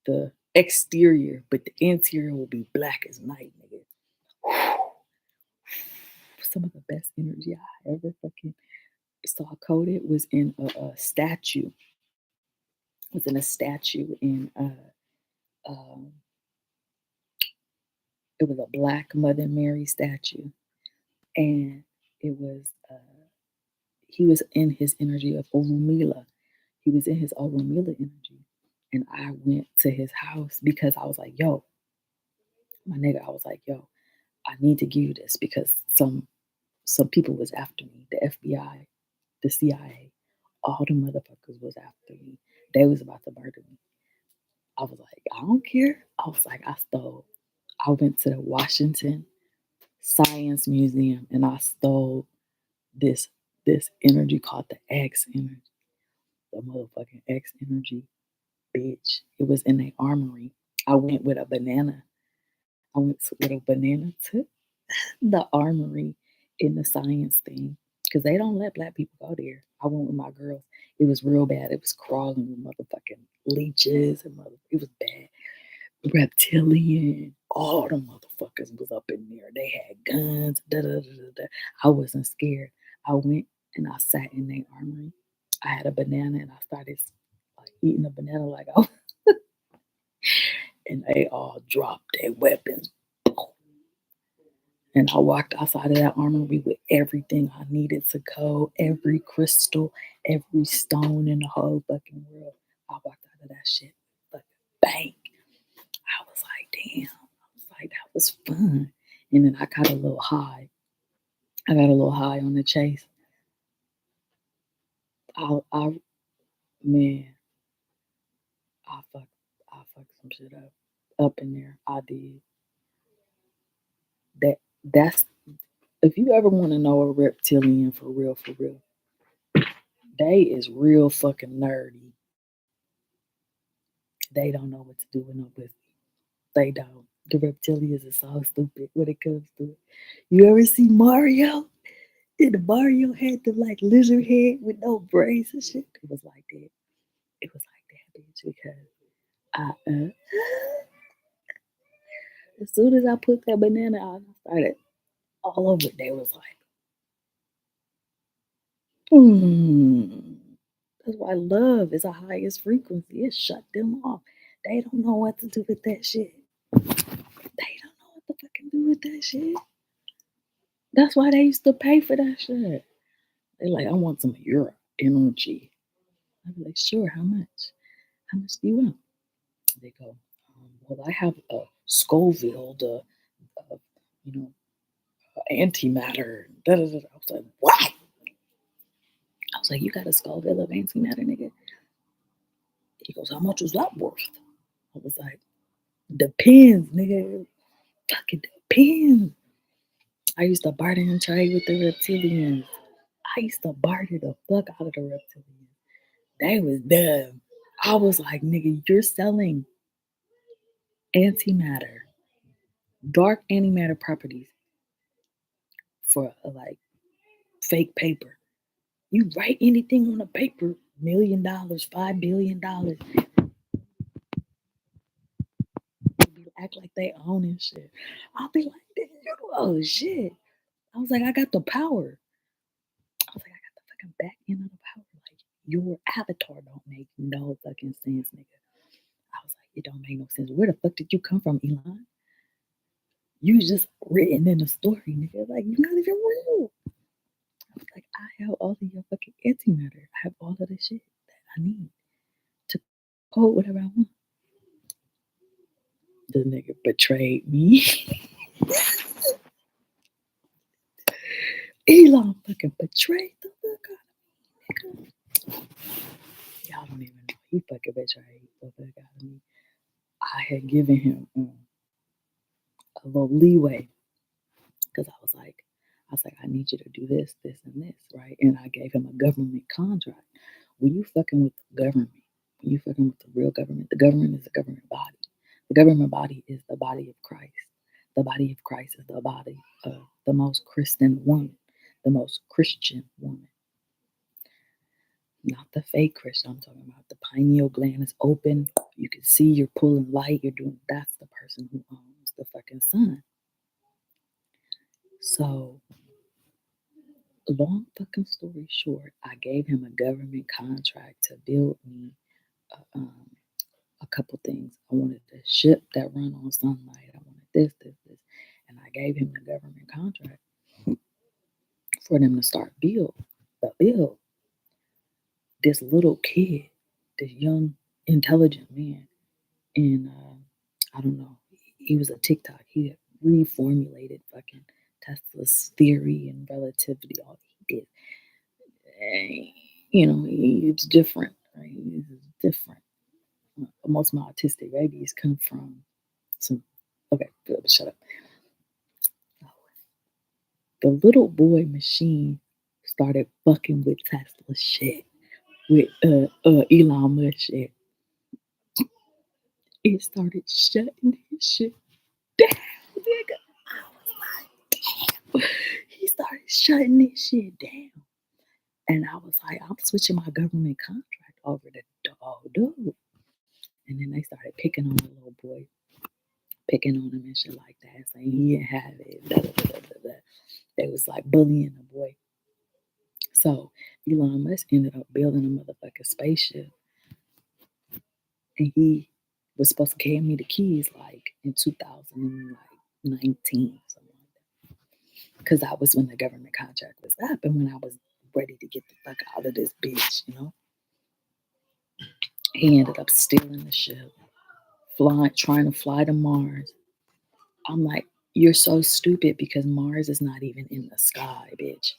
the exterior, but the interior will be black as night, nigga. Some of the best energy I ever fucking saw coded was in a statue. Was in a statue in um, it was a black Mother Mary statue, and it was he was in his energy of Orumila. He was in his Orumila energy, and I went to his house because I was like, "Yo, my nigga," I was like, "Yo, I need to give you this because some people was after me. The FBI, the CIA, all the motherfuckers was after me. They was about to murder me." I was like, "I don't care." I was like, "I stole." I went to the Washington Science Museum and I stole this this energy called the X energy, the motherfucking X energy, bitch. It was in a armory. I went with a banana. I went with a banana to the armory in the science thing because they don't let black people go there. I went with my girls. It was real bad. It was crawling with motherfucking leeches and it was bad. Reptilian, all the motherfuckers was up in there. They had guns. Da, da, da, da, da. I wasn't scared. I went and I sat in their armory. I had a banana and I started like eating a banana like I and they all dropped their weapons. And I walked outside of that armory with everything I needed to go, every crystal, every stone in the whole fucking world. I walked out of that shit like bang. I was like, damn. I was like, that was fun. And then I got a little high. I got a little high on the chase. I man, I fucked, I fucked some shit up in there. I did. That's if you ever want to know a reptilian for real, they is real fucking nerdy. They don't know what to do with no pussy. They don't. The reptilians are so stupid when it comes to it. You ever see Mario? And the Mario had the like lizard head with no brains and shit. It was like that. It was like that, bitch. Because I, as soon as I put that banana out, I started all over. They was like, hmm, That's why love is the highest frequency. It shut them off. They don't know what to do with that shit. They don't know what to fucking do with that shit. That's why they used to pay for that shit. They're like, I want some of your energy. I'd be like, sure, how much? How much do you want? They go, well, I have a Scoville, uh, you know, antimatter. Da, da, da. I was like, what? I was like, you got a Scoville of antimatter, nigga? He goes, how much was that worth? I was like, depends, nigga. Fucking depends. I used to barter and trade with the reptilians. I used to barter the fuck out of the reptilians. They was dumb. I was like, nigga, you're selling antimatter, dark antimatter properties for like fake paper. You write anything on a paper, $1,000,000, $5 billion. Act like they own and shit. I'll be like, oh shit. I was like, I got the power. I was like, I got the fucking back end of the power. Like, your avatar don't make no fucking sense, nigga. I was like, it don't make no sense. Where the fuck did you come from, Elon? You just written in a story, nigga. Like, you're not even real. I was like, I have all of your fucking antimatter. I have all of the shit that I need to code whatever I want. The nigga betrayed me. Elon fucking betrayed the fuck out of me, nigga. Y'all don't even know. He fucking betrayed the fuck out of me. I had given him a little leeway because I was like, I need you to do this, this, and this, right? And I gave him a government contract. When you fucking with the government, when you fucking with the real government, the government is a government body. The government body is the body of Christ. The body of Christ is the body of the most Christian woman, the most Christian woman. Not the fake Christian. I'm talking about the pineal gland is open. You can see you're pulling light. You're doing that's the person who owns the fucking sun. So, long fucking story short, I gave him a government contract to build me a couple things. I wanted a ship that run on sunlight. I wanted this, and I gave him the government contract for them to start build. This little kid, this young, intelligent man, and I don't know, he was a TikTok. He had reformulated fucking Tesla's theory and relativity. All he did, you know, it's different. Right? He's different. Most of my autistic babies come from some. Okay, shut up. The little boy machine started fucking with Tesla shit, with Elon Musk shit. It started shutting his shit down, nigga. I was like, damn. He started shutting this shit down. And I was like, I'm switching my government contract over to dude. And then they started picking on the little boy, picking on him and shit like that, saying he didn't have it. Da, da, da, da, da. They was like bullying the boy. So Elon Musk ended up building a motherfucking spaceship, and he was supposed to give me the keys like in 2019, something like that. Because that was when the government contract was up, and when I was ready to get the fuck out of this bitch, you know. He ended up stealing the ship, trying to fly to Mars. I'm like, you're so stupid because Mars is not even in the sky, bitch.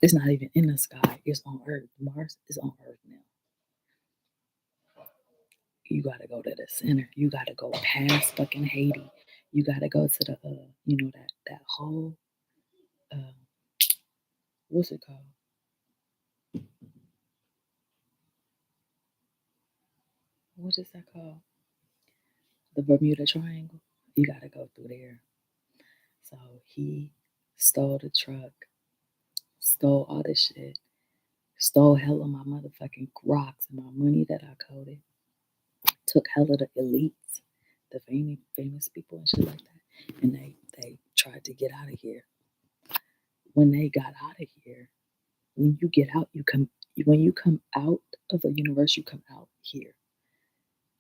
It's not even in the sky. It's on Earth. Mars is on Earth now. You gotta go to the center. You gotta go past fucking Haiti. You gotta go to the you know that whole uh, what's it called? What is that called? The Bermuda Triangle. You gotta go through there. So he stole the truck, stole all this shit, stole hell of my motherfucking rocks and my money that I coded, took hell of the elites, the famous people and shit like that, and they tried to get out of here. When they got out of here, when you get out, When you come out of the universe, you come out here.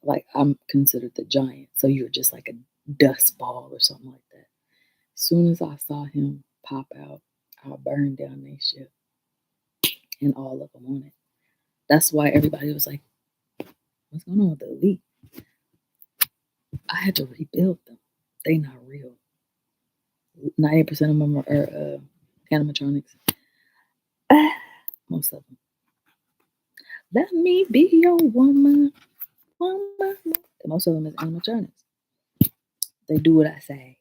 Like I'm considered the giant, so you're just like a dust ball or something like that. As soon as I saw him pop out, I burned down their ship and all of them on it. That's why everybody was like, "What's going on with the elite?" I had to rebuild them. They not real. 90% of them are animatronics. Most of them. Let me be your woman, woman. Most of them is animatronics. They do what I say.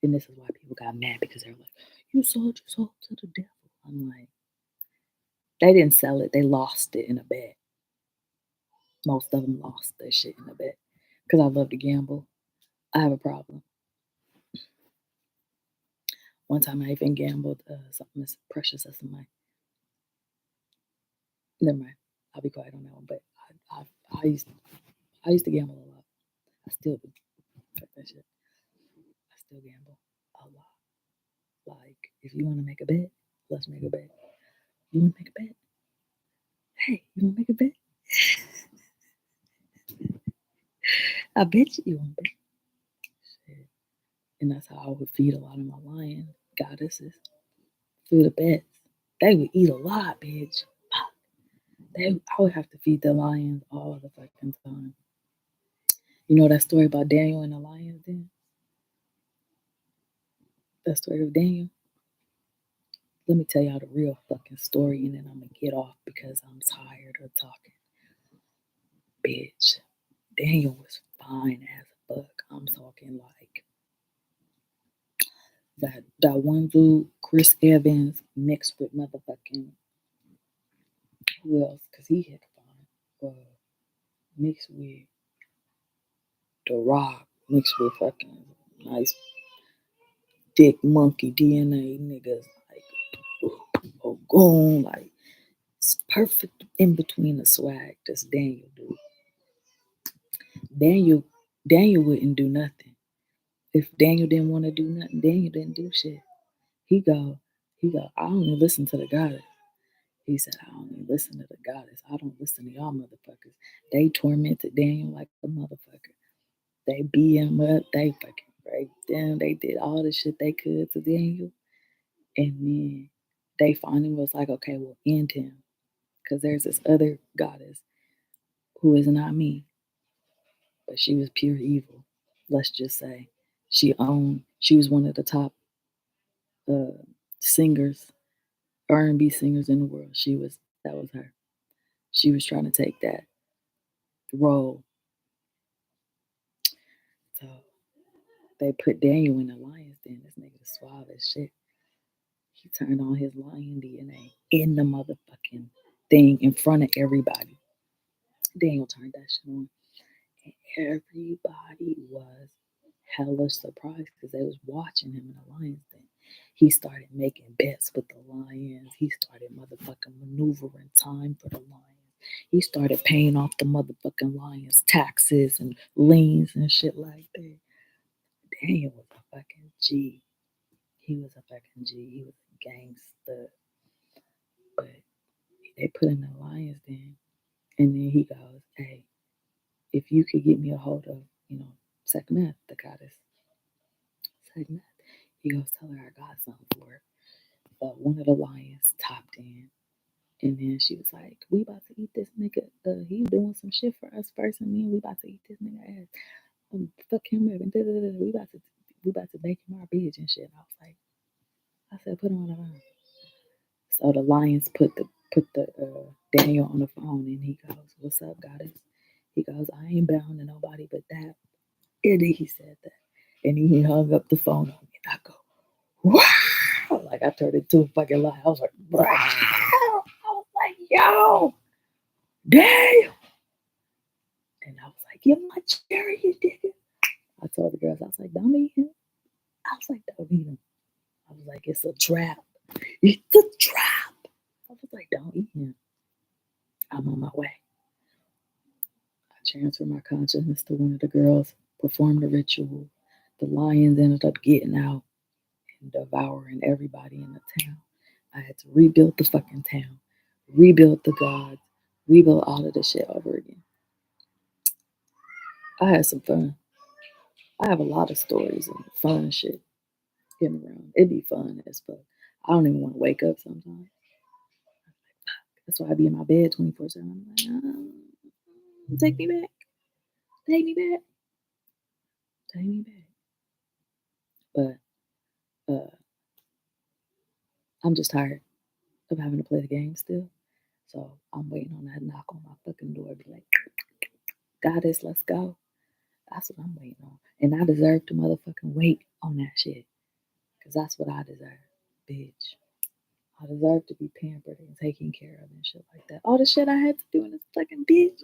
And this is why people got mad because they're like, "You sold your soul to the devil." I'm like, they didn't sell it. They lost it in a bet. Most of them lost their shit in a bet because I love to gamble. I have a problem. One time I even gambled something as precious as my. Never mind. I'll be quiet on that one. But I used to gamble a lot. I still do. Fuck that shit. I still gamble a lot. Like, if you want to make a bet, let's make a bet. You want to make a bet? Hey, you want to make a bet? I bet you want to bet. Shit. And that's how I would feed a lot of my lion goddesses through the bets. They would eat a lot, bitch. I would have to feed the lions all the fucking time. You know that story about Daniel and the lions then? That story of Daniel? Let me tell y'all the real fucking story and then I'm gonna get off because I'm tired of talking. Bitch. Daniel was fine as fuck. I'm talking like that one dude, Chris Evans, mixed with motherfucking who else? Cause he hit fine. Mixed with The Rock, mixed with fucking nice thick monkey DNA niggas like oh goon, like it's perfect in between the swag. That's Daniel dude. Daniel Daniel wouldn't do nothing. If Daniel didn't want to do nothing, Daniel didn't do shit. He go, I only listen to the goddess. He said, I only listen to the goddess. I don't listen to y'all motherfuckers. They tormented Daniel like a motherfucker. They beat him up. They fucking raped him. They did all the shit they could to Daniel. And then they finally was like, okay, we'll end him. Because there's this other goddess who is not me, but she was pure evil. Let's just say she was one of the top uh, singers, R&B singers in the world. That was her. She was trying to take that role. So they put Daniel in the lion's den. This nigga was suave as shit. He turned on his lion DNA in the motherfucking thing in front of everybody. Daniel turned that shit on. And everybody was hella surprised because they was watching him in the lion's den. He started making bets with the lions. He started motherfucking maneuvering time for the lions. He started paying off the motherfucking lions taxes and liens and shit like that. Daniel was a fucking G. He was a fucking G. He was a gangster. But they put him in the lion's den. And then he goes, hey, if you could get me a hold of, Sekhmet, the goddess, Sekhmet, he goes, tell her I got something for her. But one of the lions topped in. And then she was like, we about to eat this nigga. He doing some shit for us first, and then we about to eat this nigga ass. Fuck him up and we about to make him our bitch and shit. And I said, put him on the phone. So the lions put the Daniel on the phone, and he goes, "What's up, goddess?" He goes, "I ain't bound to nobody but that." And then he said that, and he hung up the phone on me. And I go, "Wow!" Like I turned into a fucking lion. I was like, "Wow!" I was like, "Yo, damn!" And I was like, "Give my cherry, you nigga." I told the girls, I was like, "Don't eat him." I was like, "Don't eat him." I was like, "It's a trap. It's a trap." I was like, "Don't eat him." I'm on my way. I transferred my consciousness to one of the girls, performed the ritual. The lions ended up getting out and devouring everybody in the town. I had to rebuild the fucking town. rebuild the gods, rebuild all of this shit over again. I had some fun. I have a lot of stories and fun shit getting around. It'd be fun as fuck. I don't even want to wake up sometimes. That's why I be in my bed 24/7. I'm like, take me back. Take me back. Take me back. But uh, I'm just tired of having to play the game still. So I'm waiting on that knock on my fucking door. Be like, Goddess, let's go. That's what I'm waiting on. And I deserve to motherfucking wait on that shit. Because that's what I deserve, bitch. I deserve to be pampered and taken care of and shit like that. All the shit I had to do in this fucking bitch.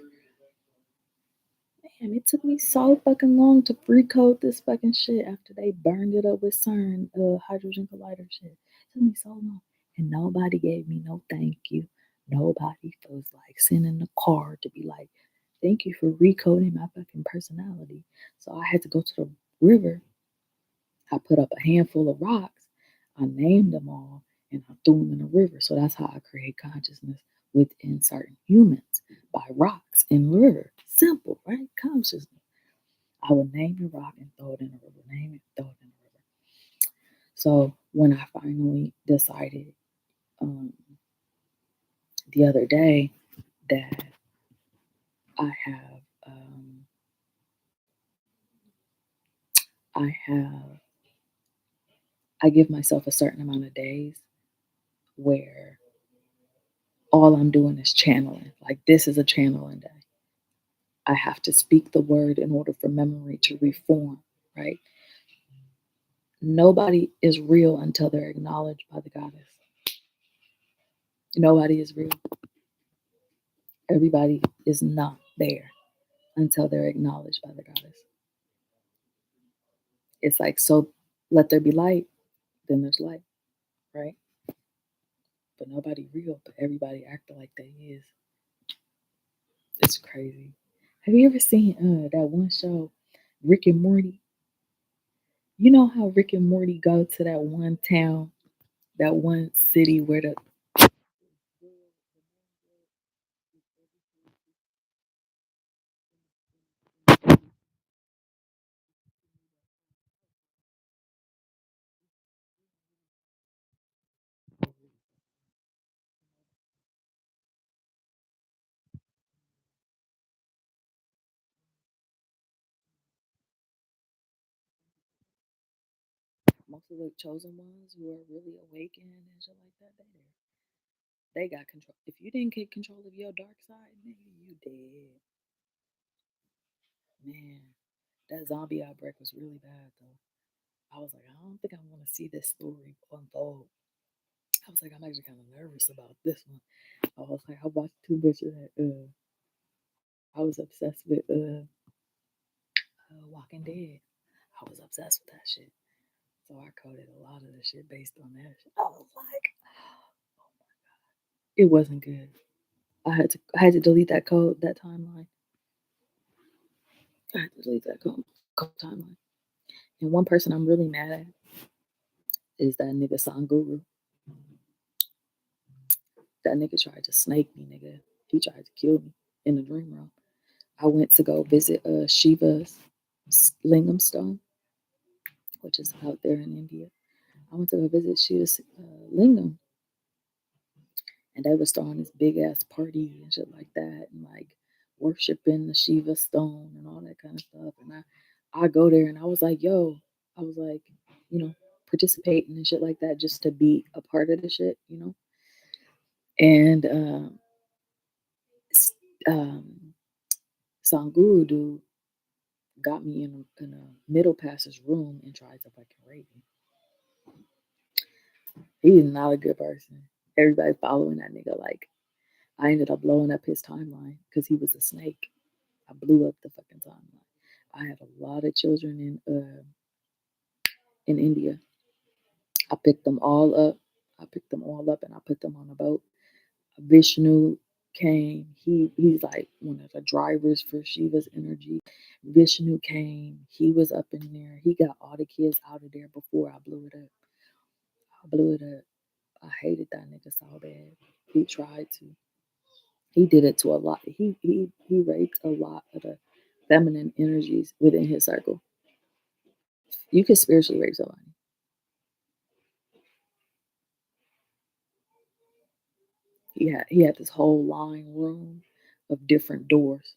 Man, it took me so fucking long to free code this fucking shit after they burned it up with CERN, hydrogen collider shit. It took me so long. And nobody gave me no thank you. Nobody was like sending a card to be like, thank you for recoding my fucking personality. So I had to go to the river. I put up a handful of rocks. I named them all and I threw them in the river. So that's how I create consciousness within certain humans by rocks in the river. Simple, right? Consciousness. I would name the rock and throw it in the river. Name it, throw it in the river. So when I finally decided um, the other day that I have, I have, I give myself a certain amount of days where all I'm doing is channeling. Like this is a channeling day. I have to speak the word in order for memory to reform, right? Nobody is real until they're acknowledged by the goddess. Nobody is real. Everybody is not there until they're acknowledged by the goddess. It's like, so let there be light, then there's light, right? But nobody real, but everybody acting like they is. It's crazy. Have you ever seen that one show, Rick and Morty? You know how Rick and Morty go to that one town, that one city where the most of the chosen ones who are really awakened and shit like that, they got control. If you didn't get control of your dark side, nigga, you dead. Man, that zombie outbreak was really bad though. I was like, I don't think I want to see this story unfold. I was like, I'm actually kind of nervous about this one. I was like, I watched too much of that. I was obsessed with Walking Dead. I was obsessed with that shit. So I coded a lot of the shit based on that shit. I was like, it wasn't good. I had to delete that code, that timeline. I had to delete that code timeline. And one person I'm really mad at is that nigga Sanguru. That nigga tried to snake me, nigga. He tried to kill me in the dream realm. I went to go visit Shiva's Lingam Stone, which is out there in India. I went to go visit Shiva's Lingam, and they was throwing this big ass party and shit like that, and like worshiping the Shiva stone and all that kind of stuff. And I go there and I was like, yo, I was like, you know, participating and shit like that just to be a part of the shit, you know. And s- um, Sanguru dude got me in a middle passage room and tried to fucking rape me. He is not a good person. Everybody following that nigga. Like I ended up blowing up his timeline because he was a snake. I blew up the fucking timeline. I had a lot of children in India. I picked them all up. I picked them all up and I put them on a boat. Vishnu came. He's like one of the drivers for Shiva's energy. Vishnu came. He was up in there. He got all the kids out of there before I blew it up. I blew it up. I hated that nigga so bad. He tried to. He did it to a lot. He raped a lot of the feminine energies within his circle. You could spiritually rape somebody. He had this whole lying room of different doors.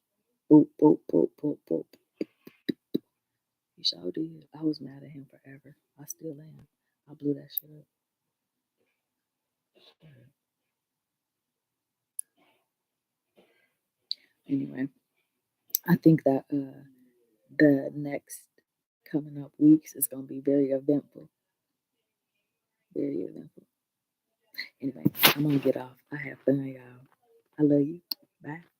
Boop, boop, boop, boop, boop. He sure did. I was mad at him forever. I still am. I blew that shit up. Anyway, I think that the next coming up weeks is gonna be very eventful. Very eventful. Anyway, I'm gonna get off. I have fun, y'all. I love you. Bye.